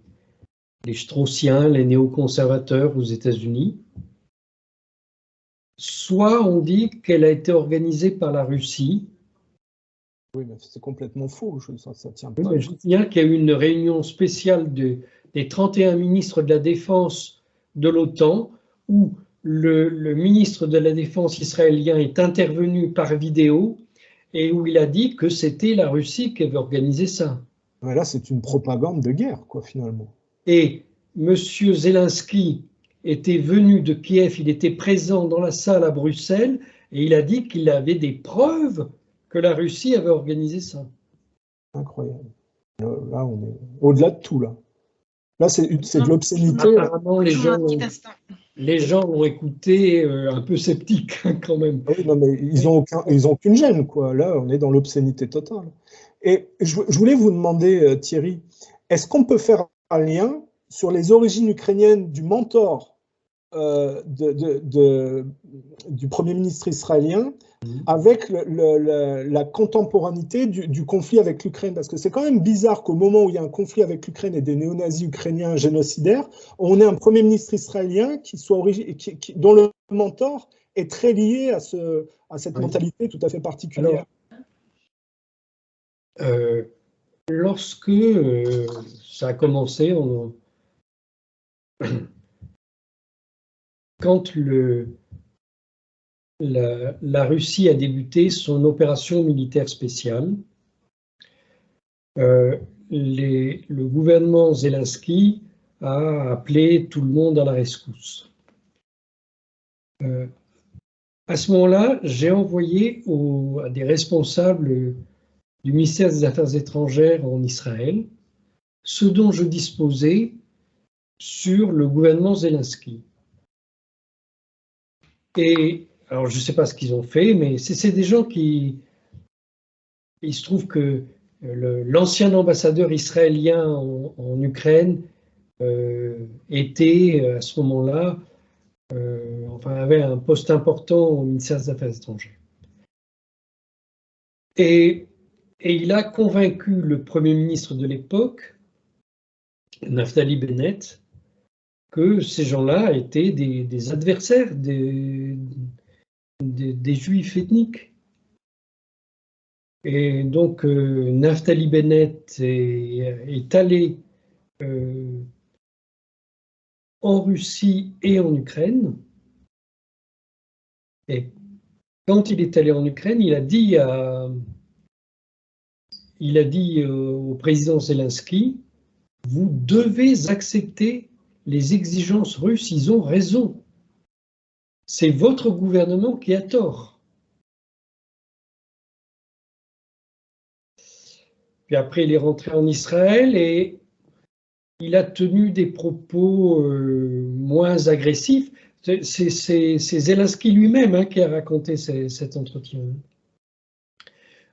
straussiens, les néoconservateurs aux États-Unis. Soit on dit qu'elle a été organisée par la Russie. Oui, mais c'est complètement faux, ça tient oui, pas. Je tiens qu'il y a eu une réunion spéciale des 31 ministres de la Défense de l'OTAN où le ministre de la Défense israélien est intervenu par vidéo et où il a dit que c'était la Russie qui avait organisé ça. Mais là, c'est une propagande de guerre, quoi, finalement. Et M. Zelensky était venu de Kiev, il était présent dans la salle à Bruxelles et il a dit qu'il avait des preuves que la Russie avait organisé ça. Incroyable. Là, on est au-delà de tout, là. Là, c'est de l'obscénité. Apparemment, les gens l'ont écouté un peu sceptique, quand même. Oui, non, mais ils ont aucune gêne, quoi. Là, on est dans l'obscénité totale. Et je voulais vous demander, Thierry, est-ce qu'on peut faire un lien sur les origines ukrainiennes du mentor du Premier ministre israélien avec la contemporanéité du conflit avec l'Ukraine. Parce que c'est quand même bizarre qu'au moment où il y a un conflit avec l'Ukraine et des néo-nazis ukrainiens génocidaires, on ait un Premier ministre israélien dont le mentor est très lié à cette mentalité tout à fait particulière. Alors, lorsque ça a commencé, quand la Russie a débuté son opération militaire spéciale, le gouvernement Zelensky a appelé tout le monde à la rescousse. À ce moment-là, j'ai envoyé à des responsables du ministère des Affaires étrangères en Israël ce dont je disposais sur le gouvernement Zelensky. Et alors, je ne sais pas ce qu'ils ont fait, mais c'est des gens qui... Il se trouve que l'ancien ambassadeur israélien en Ukraine était, à ce moment-là, avait un poste important au ministère des Affaires étrangères. Et il a convaincu le Premier ministre de l'époque, Naftali Bennett, que ces gens-là étaient des adversaires des Juifs ethniques. Et donc, Naftali Bennett est allé en Russie et en Ukraine. Et quand il est allé en Ukraine, il a dit au président Zelensky, vous devez accepter les exigences russes, ils ont raison. C'est votre gouvernement qui a tort. Puis après, il est rentré en Israël et il a tenu des propos moins agressifs. C'est Zelensky lui-même qui a raconté cet entretien.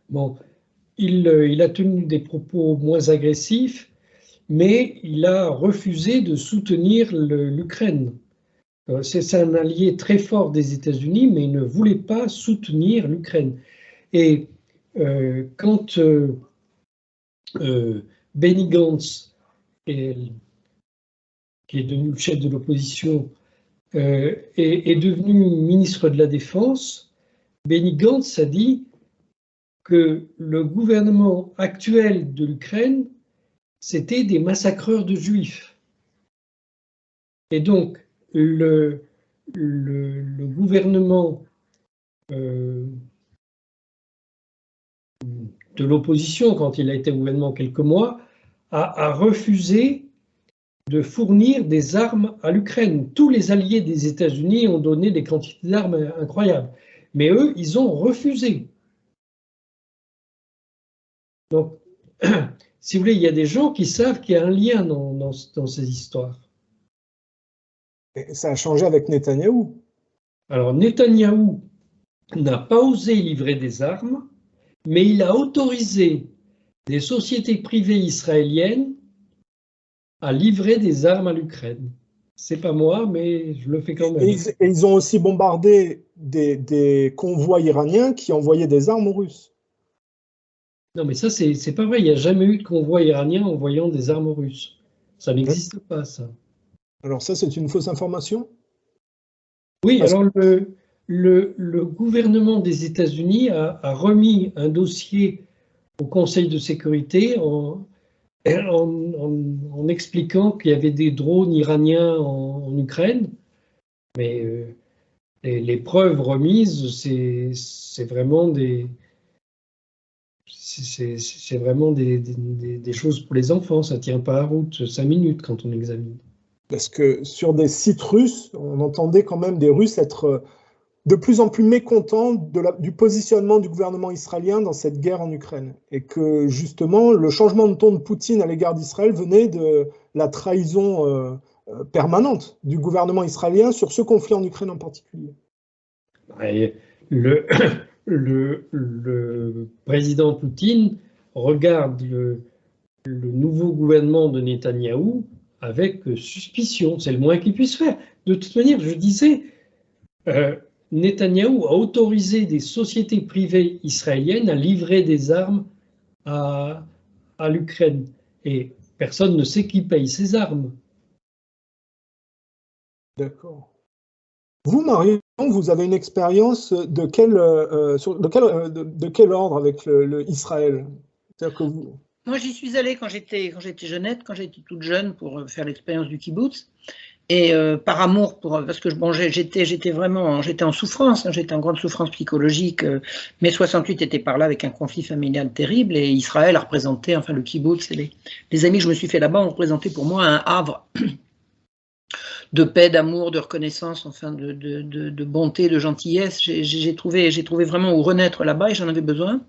Bon, il a tenu des propos moins agressifs, mais il a refusé de soutenir l'Ukraine. C'est un allié très fort des États-Unis, mais il ne voulait pas soutenir l'Ukraine. Et quand Benny Gantz, qui est devenu le chef de l'opposition, est devenu ministre de la Défense, Benny Gantz a dit que le gouvernement actuel de l'Ukraine, c'était des massacreurs de juifs. Et donc, le gouvernement de l'opposition, quand il a été gouvernement quelques mois, a refusé de fournir des armes à l'Ukraine. Tous les alliés des États-Unis ont donné des quantités d'armes incroyables. Mais eux, ils ont refusé. Donc, si vous voulez, il y a des gens qui savent qu'il y a un lien dans ces histoires. Et ça a changé avec Netanyahou. Alors, Netanyahou n'a pas osé livrer des armes, mais il a autorisé des sociétés privées israéliennes à livrer des armes à l'Ukraine. C'est pas moi, mais je le fais quand même. Et ils ont aussi bombardé des convois iraniens qui envoyaient des armes aux Russes. Non, mais ça, c'est pas vrai. Il n'y a jamais eu de convoi iranien envoyant des armes aux Russes. Ça n'existe pas, ça. Alors ça, c'est une fausse information? Oui, alors le gouvernement des États-Unis a remis un dossier au Conseil de sécurité en expliquant qu'il y avait des drones iraniens en Ukraine. Mais les preuves remises, c'est vraiment des choses pour les enfants. Ça ne tient pas à route 5 minutes quand on examine. Parce que sur des sites russes, on entendait quand même des Russes être de plus en plus mécontents du positionnement du gouvernement israélien dans cette guerre en Ukraine. Et que justement, le changement de ton de Poutine à l'égard d'Israël venait de la trahison permanente du gouvernement israélien sur ce conflit en Ukraine en particulier. Et le président Poutine regarde le nouveau gouvernement de Netanyahou avec suspicion. C'est le moins qu'il puisse faire. De toute manière, je disais, Netanyahou a autorisé des sociétés privées israéliennes à livrer des armes à l'Ukraine. Et personne ne sait qui paye ces armes. D'accord. Vous, Marion, vous avez une expérience de quel ordre avec Israël? C'est-à-dire que vous... Moi, j'y suis allée quand j'étais jeunette, quand j'étais toute jeune pour faire l'expérience du kibbutz. Et par amour, parce que bon, j'étais en souffrance, hein, j'étais en grande souffrance psychologique. Mai 68 était par là avec un conflit familial terrible, et Israël a représenté, enfin le kibbutz, les amis que je me suis fait là-bas ont représenté pour moi un havre de paix, d'amour, de reconnaissance, enfin de bonté, de gentillesse. J'ai trouvé vraiment où renaître là-bas, et j'en avais besoin.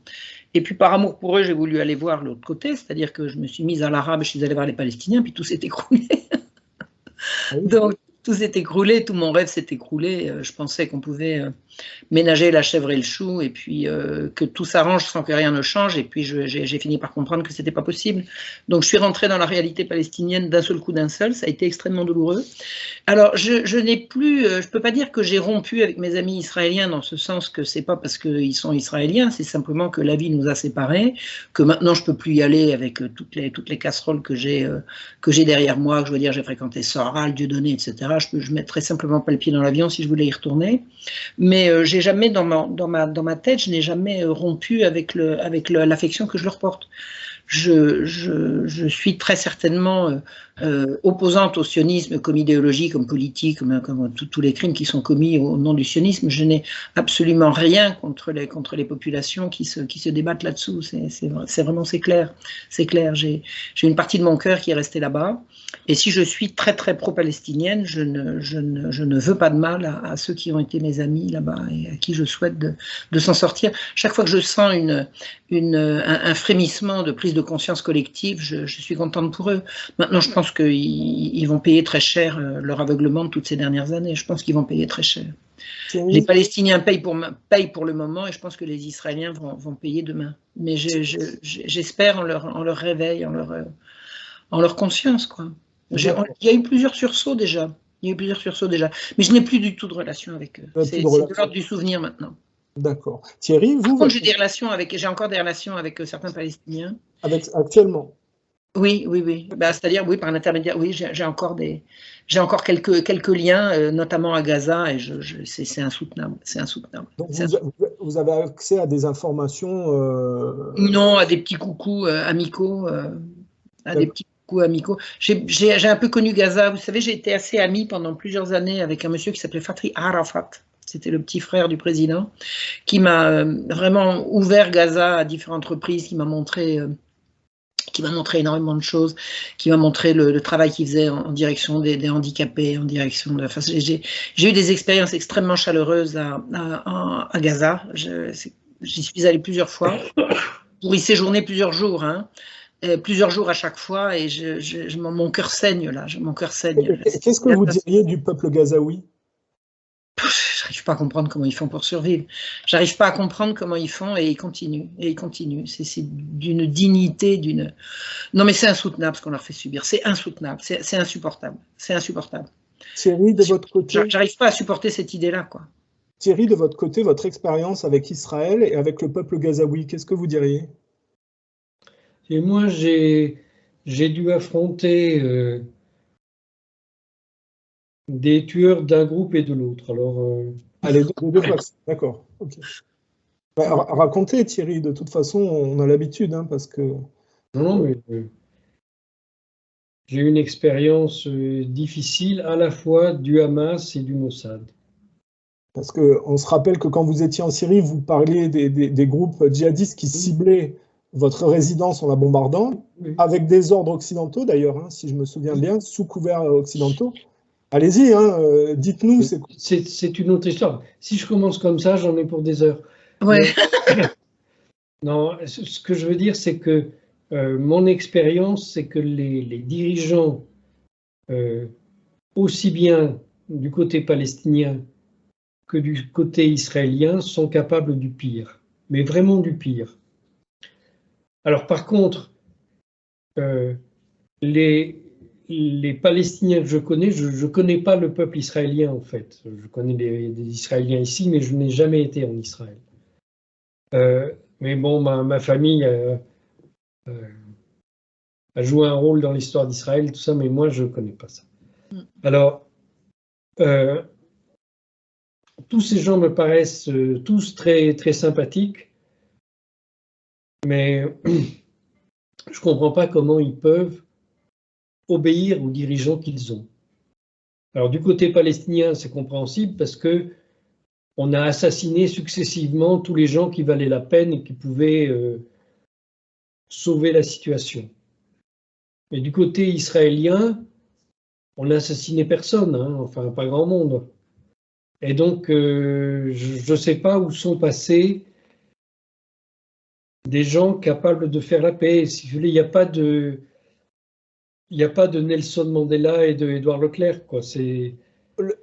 Et puis par amour pour eux, j'ai voulu aller voir l'autre côté, c'est-à-dire que je me suis mise à l'arabe, je suis allée voir les Palestiniens, puis tout s'est écroulé. Donc tout s'est écroulé, tout mon rêve s'est écroulé. Je pensais qu'on pouvait ménager la chèvre et le chou, et puis que tout s'arrange sans que rien ne change, et puis j'ai fini par comprendre que c'était pas possible. Donc je suis rentrée dans la réalité palestinienne d'un seul coup, ça a été extrêmement douloureux. Alors je peux pas dire que j'ai rompu avec mes amis israéliens, dans ce sens que c'est pas parce qu'ils sont israéliens, c'est simplement que la vie nous a séparés, que maintenant je peux plus y aller avec toutes les casseroles que j'ai derrière moi, que je veux dire, j'ai fréquenté Soral, Dieudonné, etc. Je mettrais simplement pas le pied dans l'avion si je voulais y retourner. Mais j'ai jamais dans ma tête, je n'ai jamais rompu avec l'affection que je leur porte. Je suis très certainement opposante au sionisme comme idéologie, comme politique, comme tous les crimes qui sont commis au nom du sionisme. Je n'ai absolument rien contre les populations qui se débattent là-dessous. C'est clair. C'est clair. J'ai une partie de mon cœur qui est restée là-bas. Et si je suis très très pro-palestinienne, je ne veux pas de mal à ceux qui ont été mes amis là-bas et à qui je souhaite de s'en sortir. Chaque fois que je sens un frémissement de prise de conscience collective, je suis contente pour eux. Maintenant, je pense qu'ils vont payer très cher leur aveuglement de toutes ces dernières années. Je pense qu'ils vont payer très cher. Les Palestiniens payent pour le moment, et je pense que les Israéliens vont payer demain. Mais j'espère en leur réveil, en leur conscience, quoi. Il y a eu plusieurs sursauts déjà. Mais je n'ai plus du tout de relation avec eux. C'est de l'ordre du souvenir maintenant. D'accord. Thierry, vous... Par contre, j'ai encore des relations avec certains Palestiniens. Actuellement? Oui. C'est-à-dire, oui, par l'intermédiaire, oui, j'ai encore quelques liens, notamment à Gaza, et c'est insoutenable. Donc vous avez accès à des informations Non, à des petits coucous amicaux, J'ai un peu connu Gaza. Vous savez, j'ai été assez amie pendant plusieurs années avec un monsieur qui s'appelait Fatri Arafat. C'était le petit frère du président, qui m'a vraiment ouvert Gaza à différentes reprises, qui m'a montré énormément de choses, qui m'a montré le travail qu'il faisait en direction des handicapés, j'ai eu des expériences extrêmement chaleureuses à Gaza. J'y suis allée plusieurs fois pour y séjourner plusieurs jours, plusieurs jours à chaque fois, et mon cœur saigne là. Qu'est-ce que vous diriez du peuple gazaoui? J'arrive pas à comprendre comment ils font pour survivre. J'arrive pas à comprendre comment ils font, et ils continuent. C'est d'une dignité, Non, mais c'est insoutenable ce qu'on leur fait subir. C'est insoutenable. C'est insupportable. Thierry, de votre côté. J'arrive pas à supporter cette idée-là, quoi. Thierry, de votre côté, votre expérience avec Israël et avec le peuple gazaoui, qu'est-ce que vous diriez? Et moi, j'ai dû affronter des tueurs d'un groupe et de l'autre. Alors, Allez, deux fois, d'accord. Okay. Racontez, Thierry, de toute façon, on a l'habitude, parce que... Non, mais j'ai eu une expérience difficile à la fois du Hamas et du Mossad. Parce qu'on se rappelle que quand vous étiez en Syrie, vous parliez des groupes djihadistes qui ciblaient votre résidence en la bombardant, avec des ordres occidentaux d'ailleurs, si je me souviens bien, sous couverts occidentaux. Allez-y, dites-nous. C'est une autre histoire. Si je commence comme ça, j'en ai pour des heures. Ouais. Non, ce que je veux dire, c'est que mon expérience, c'est que les dirigeants, aussi bien du côté palestinien que du côté israélien, sont capables du pire, mais vraiment du pire. Alors par contre, les les Palestiniens que je connais, je ne connais pas le peuple israélien en fait. Je connais des Israéliens ici, mais je n'ai jamais été en Israël. Mais bon, ma famille a joué un rôle dans l'histoire d'Israël, tout ça, mais moi, je ne connais pas ça. Alors, tous ces gens me paraissent tous très, très sympathiques, mais je ne comprends pas comment ils peuvent obéir aux dirigeants qu'ils ont. Alors, du côté palestinien, c'est compréhensible parce que on a assassiné successivement tous les gens qui valaient la peine et qui pouvaient sauver la situation. Mais du côté israélien, on n'a assassiné personne, hein, enfin pas grand monde. Et donc, je ne sais pas où sont passés des gens capables de faire la paix. Si vous voulez, il n'y a pas de Nelson Mandela et de Édouard Leclerc, quoi.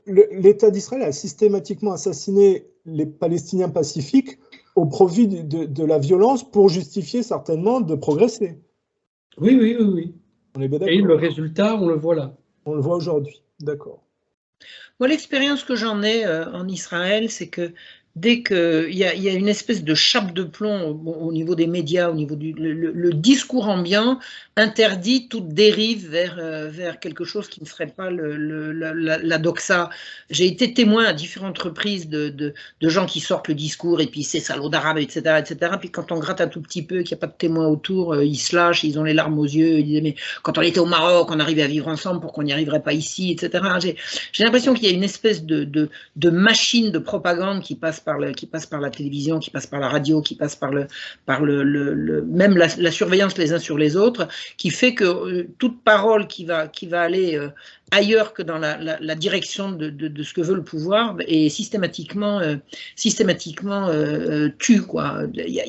L'État d'Israël a systématiquement assassiné les Palestiniens pacifiques au profit de la violence pour justifier certainement de progresser. Oui. On est bien d'accord. Et le résultat, on le voit là. On le voit aujourd'hui, d'accord. Moi, l'expérience que j'en ai en Israël, c'est que dès qu'il y a une espèce de chape de plomb au niveau des médias, au niveau le discours ambiant interdit toute dérive vers quelque chose qui ne serait pas la doxa. J'ai été témoin à différentes reprises de gens qui sortent le discours et puis c'est salaud d'arabe, etc., etc. Puis quand on gratte un tout petit peu, qu'il n'y a pas de témoin autour, ils se lâchent, ils ont les larmes aux yeux, ils disent mais quand on était au Maroc, on arrivait à vivre ensemble, pourquoi on n'y arriverait pas ici, etc. J'ai l'impression qu'il y a une espèce de machine de propagande qui passe par la télévision, qui passe par la radio, qui passe par même la surveillance les uns sur les autres, qui fait que toute parole qui va aller ailleurs que dans la direction de ce que veut le pouvoir est systématiquement tue, quoi. Il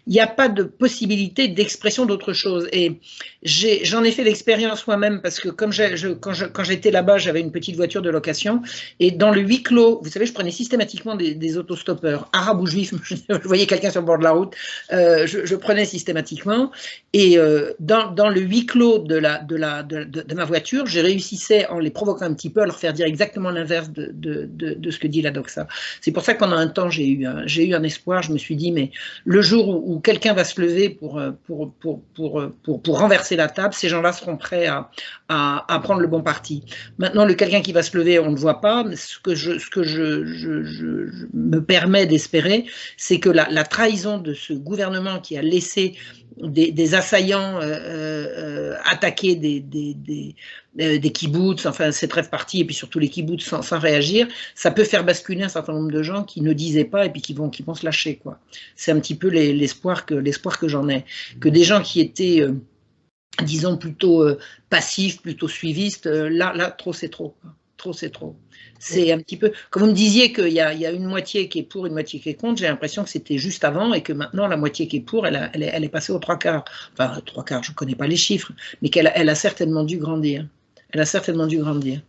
n'y a pas de possibilité d'expression d'autre chose. Et j'en ai fait l'expérience moi-même parce que comme quand j'étais là-bas, j'avais une petite voiture de location et dans le huis clos, vous savez, je prenais systématiquement des autostoppeurs, arabes ou juifs, je voyais quelqu'un sur le bord de la route, je prenais systématiquement et dans le huis clos de ma voiture, je réussissais en les provoquant un petit peu à leur faire dire exactement l'inverse de ce que dit la doxa. C'est pour ça que pendant un temps j'ai eu un espoir. Je me suis dit mais le jour où quelqu'un va se lever pour renverser la table, ces gens-là seront prêts à prendre le bon parti. Maintenant, quelqu'un qui va se lever, on ne le voit pas. Mais ce que je me permets d'espérer, c'est que la trahison de ce gouvernement qui a laissé des assaillants attaquer des kibboutz, enfin cette rêve partie, et puis surtout les kibboutz sans réagir, ça peut faire basculer un certain nombre de gens qui ne disaient pas et puis qui vont se lâcher, quoi. C'est un petit peu l'espoir que j'en ai. Que des gens qui étaient disons plutôt passifs, plutôt suivistes, là trop c'est trop, quoi. Trop c'est trop. C'est un petit peu, comme vous me disiez qu'il y a une moitié qui est pour, une moitié qui est contre, j'ai l'impression que c'était juste avant et que maintenant la moitié qui est pour, elle est passée aux trois quarts. Enfin, trois quarts, je ne connais pas les chiffres, mais elle a certainement dû grandir. Elle a certainement dû grandir.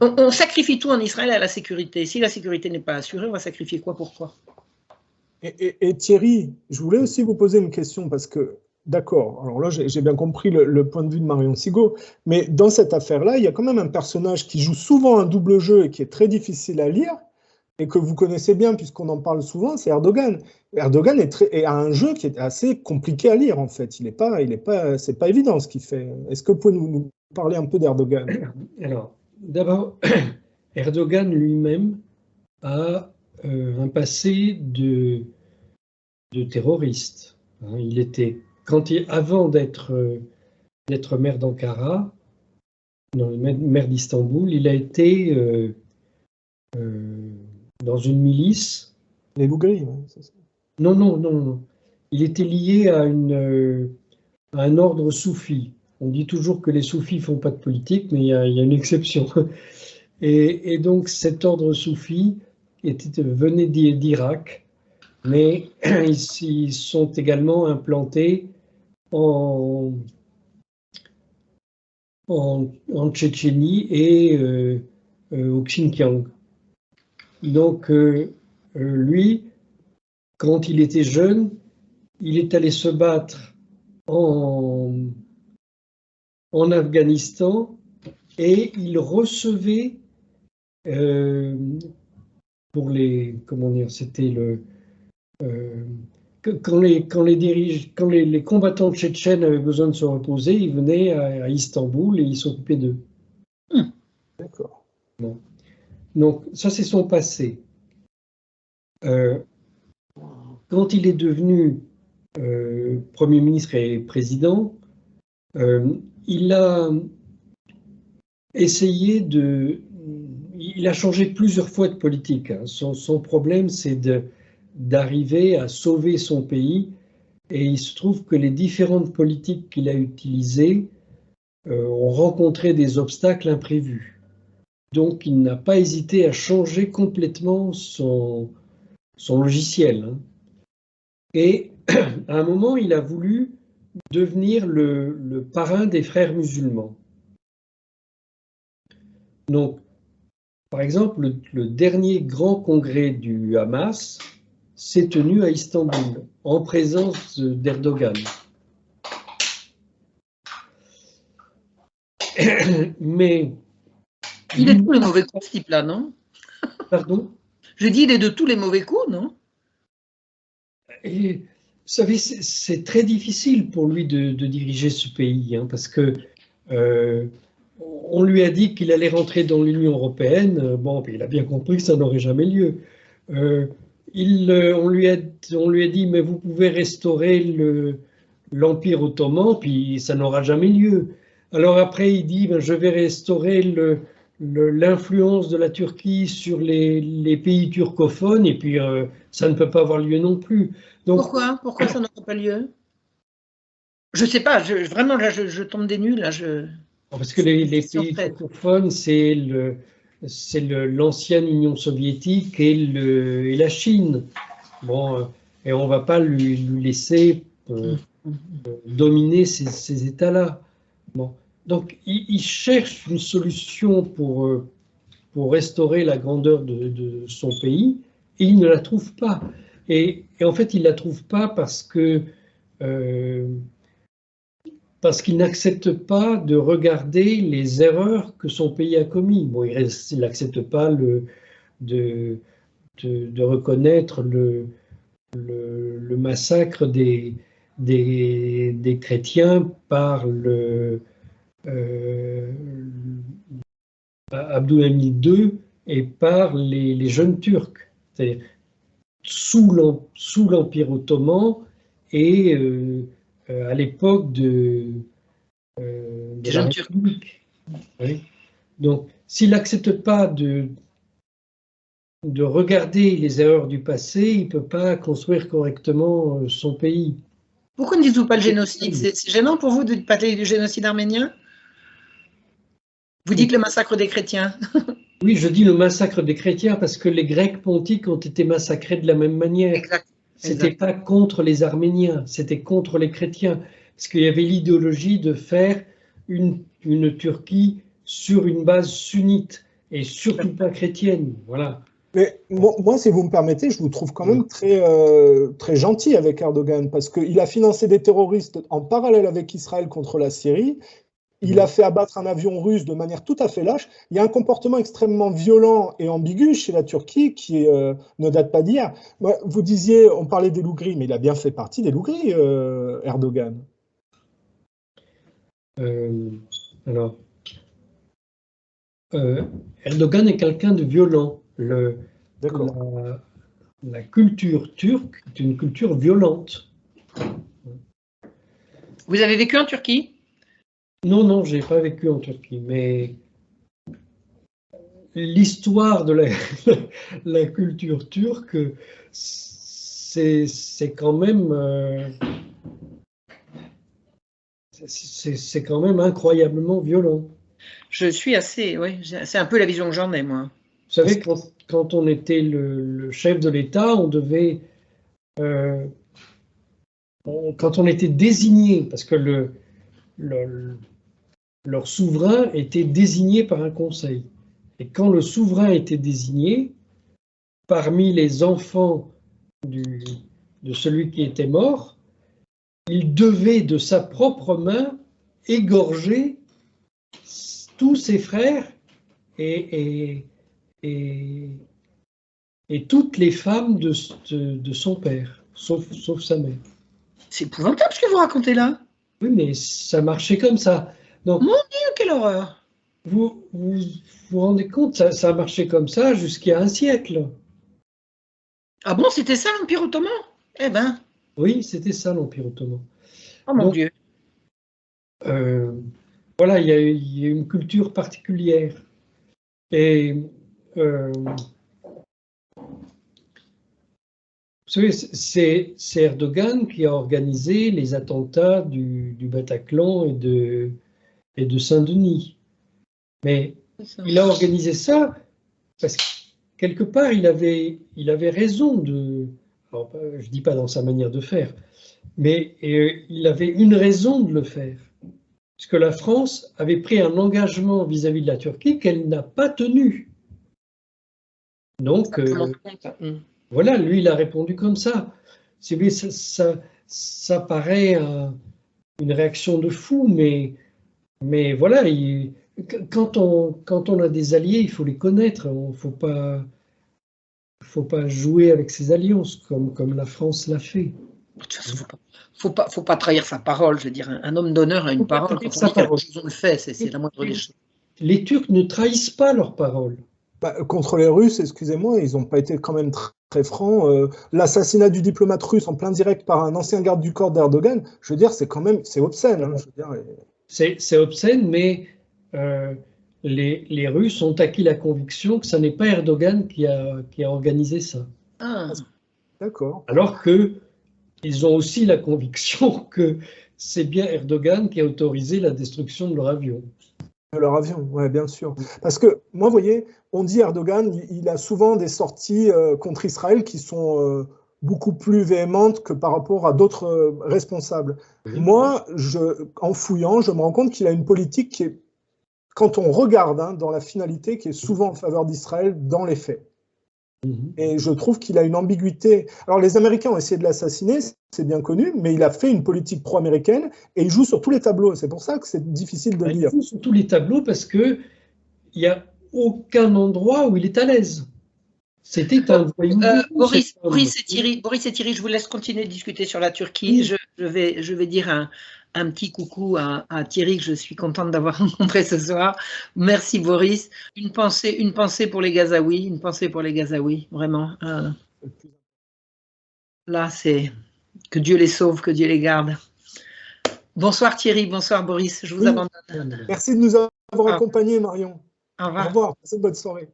On sacrifie tout en Israël à la sécurité. Si la sécurité n'est pas assurée, on va sacrifier quoi, pourquoi? Et Thierry, je voulais aussi vous poser une question parce que d'accord, alors là j'ai bien compris le point de vue de Marion Sigaud, mais dans cette affaire-là, il y a quand même un personnage qui joue souvent un double jeu et qui est très difficile à lire, et que vous connaissez bien puisqu'on en parle souvent, c'est Erdogan. Erdogan a un jeu qui est assez compliqué à lire en fait, c'est pas évident ce qu'il fait. Est-ce que vous pouvez nous parler un peu d'Erdogan? Alors, d'abord, Erdogan lui-même a un passé de terroriste. Il était avant d'être maire d'Ankara, maire d'Istanbul, il a été dans une milice. Les Loups-Gris, c'est ça. Non. Il était lié à un ordre soufi. On dit toujours que les soufis ne font pas de politique, mais il y a une exception. Et donc cet ordre soufi venait d'Irak, mais ils sont également implantés en Tchétchénie et au Xinjiang. Donc lui, quand il était jeune, il est allé se battre au en Afghanistan et il recevait pour les, comment dire, c'était le quand les combattants tchétchènes avaient besoin de se reposer, ils venaient à Istanbul et ils s'occupaient d'eux. D'accord. Bon. Donc ça c'est son passé. Quand il est devenu Premier ministre et président, il a essayé il a changé plusieurs fois de politique. Hein. Son problème, c'est d'arriver à sauver son pays. Et il se trouve que les différentes politiques qu'il a utilisées ont rencontré des obstacles imprévus. Donc, il n'a pas hésité à changer complètement son logiciel. Hein. Et à un moment, il a voulu devenir le parrain des frères musulmans. Donc, par exemple, le dernier grand congrès du Hamas s'est tenu à Istanbul, en présence d'Erdogan. Mais... Il est de tous les mauvais coups, ce type-là, non? Pardon? Je dis, il est de tous les mauvais coups, non? Et, vous savez, c'est très difficile pour lui de diriger ce pays, hein, parce que on lui a dit qu'il allait rentrer dans l'Union européenne. Bon, il a bien compris que ça n'aurait jamais lieu. On lui a dit, mais vous pouvez restaurer l'Empire ottoman, puis ça n'aura jamais lieu. Alors après, il dit, ben, je vais restaurer l'influence de la Turquie sur les pays turcophones, et puis ça ne peut pas avoir lieu non plus. Donc, Pourquoi ça n'aura pas lieu? Je ne sais pas, vraiment, là, je tombe des nues, là, parce que les pays turcophones, c'est l'ancienne Union soviétique et la Chine. Bon, et on ne va pas lui laisser dominer ces États-là. Bon. Donc, il cherche une solution pour restaurer la grandeur de son pays, et il ne la trouve pas. Et en fait, il ne la trouve pas parce qu'il n'accepte pas de regarder les erreurs que son pays a commises. Bon, il n'accepte pas de reconnaître le massacre des chrétiens par Abdülhamid II et par les jeunes Turcs. C'est-à-dire sous l'Empire ottoman et à l'époque de la République. Oui. Donc, s'il n'accepte pas de regarder les erreurs du passé, il ne peut pas construire correctement son pays. Pourquoi ne dites-vous pas le génocide? C'est gênant pour vous de parler du génocide arménien? Vous dites le massacre des chrétiens. Oui, je dis le massacre des chrétiens parce que les Grecs pontiques ont été massacrés de la même manière. Exact. C'était pas contre les Arméniens, c'était contre les chrétiens. Parce qu'il y avait l'idéologie de faire une Turquie sur une base sunnite et surtout pas chrétienne. Voilà. Mais moi, si vous me permettez, je vous trouve quand même très, très gentil avec Erdogan, parce qu'il a financé des terroristes en parallèle avec Israël contre la Syrie. Il a fait abattre un avion russe de manière tout à fait lâche. Il y a un comportement extrêmement violent et ambigu chez la Turquie qui ne date pas d'hier. Vous disiez, on parlait des loups gris, mais il a bien fait partie des loups gris, Erdogan. Alors, Erdogan est quelqu'un de violent. La culture turque est une culture violente. Vous avez vécu en Turquie? Non, je n'ai pas vécu en Turquie, mais l'histoire de la culture turque, c'est quand même c'est quand même incroyablement violent. Je suis assez, oui, c'est un peu la vision que j'en ai, moi. Vous savez, quand on était le chef de l'État, on devait, quand on était désigné, parce que leur souverain était désigné par un conseil. Et quand le souverain était désigné, parmi les enfants de celui qui était mort, il devait de sa propre main égorger tous ses frères et toutes les femmes de son père, sauf sa mère. C'est épouvantable ce que vous racontez là. Oui, mais ça marchait comme ça. Donc, Mon Dieu, quelle horreur! vous rendez compte, ça a marché comme ça jusqu'à un siècle. Ah bon, c'était ça l'Empire ottoman? Eh ben. Oui, c'était ça l'Empire ottoman. Oh mon Dieu. Voilà, il y a une culture particulière. Et vous savez, c'est Erdogan qui a organisé les attentats du Bataclan et de Saint-Denis. Mais il a organisé ça parce que quelque part, il avait raison de... Alors, je ne dis pas dans sa manière de faire, mais il avait une raison de le faire. Parce que la France avait pris un engagement vis-à-vis de la Turquie qu'elle n'a pas tenu. Donc, voilà, lui, il a répondu comme ça. Ça paraît une réaction de fou, mais voilà, quand on a des alliés, il faut les connaître. Il ne faut pas jouer avec ses alliances comme la France l'a fait. De toute façon, faut pas trahir sa parole. Je veux dire, un homme d'honneur a une parole. Quand on dit quelque chose, on le fait. C'est la moindre des choses. Les Turcs ne trahissent pas leur parole. Contre les Russes, excusez-moi, ils n'ont pas été quand même très francs. L'assassinat du diplomate russe en plein direct par un ancien garde du corps d'Erdogan, je veux dire, c'est obscène. Hein, c'est obscène, mais les Russes ont acquis la conviction que ce n'est pas Erdogan qui a organisé ça. Ah. D'accord. Alors qu'ils ont aussi la conviction que c'est bien Erdogan qui a autorisé la destruction de leur avion. De leur avion, oui, bien sûr. Parce que, moi, vous voyez, on dit Erdogan, il a souvent des sorties contre Israël qui sont beaucoup plus véhémentes que par rapport à d'autres responsables. Oui. Moi, en fouillant, je me rends compte qu'il a une politique qui est, quand on regarde dans la finalité, qui est souvent en faveur d'Israël dans les faits. Et je trouve qu'il a une ambiguïté. Alors, les Américains ont essayé de l'assassiner, c'est bien connu, mais il a fait une politique pro-américaine et il joue sur tous les tableaux. C'est pour ça que c'est difficile de lire. Il joue sur tous les tableaux parce qu'il n'y a aucun endroit où il est à l'aise. C'était un voyou. Boris et Thierry, je vous laisse continuer de discuter sur la Turquie. Oui. Je vais dire un petit coucou à Thierry que je suis contente d'avoir rencontré ce soir. Merci Boris. Une pensée pour les Gazaouis, vraiment. Là, c'est que Dieu les sauve, que Dieu les garde. Bonsoir Thierry, bonsoir Boris, je vous abandonne. Merci de nous avoir accompagnés Marion. Au revoir. Au revoir, passez une bonne soirée.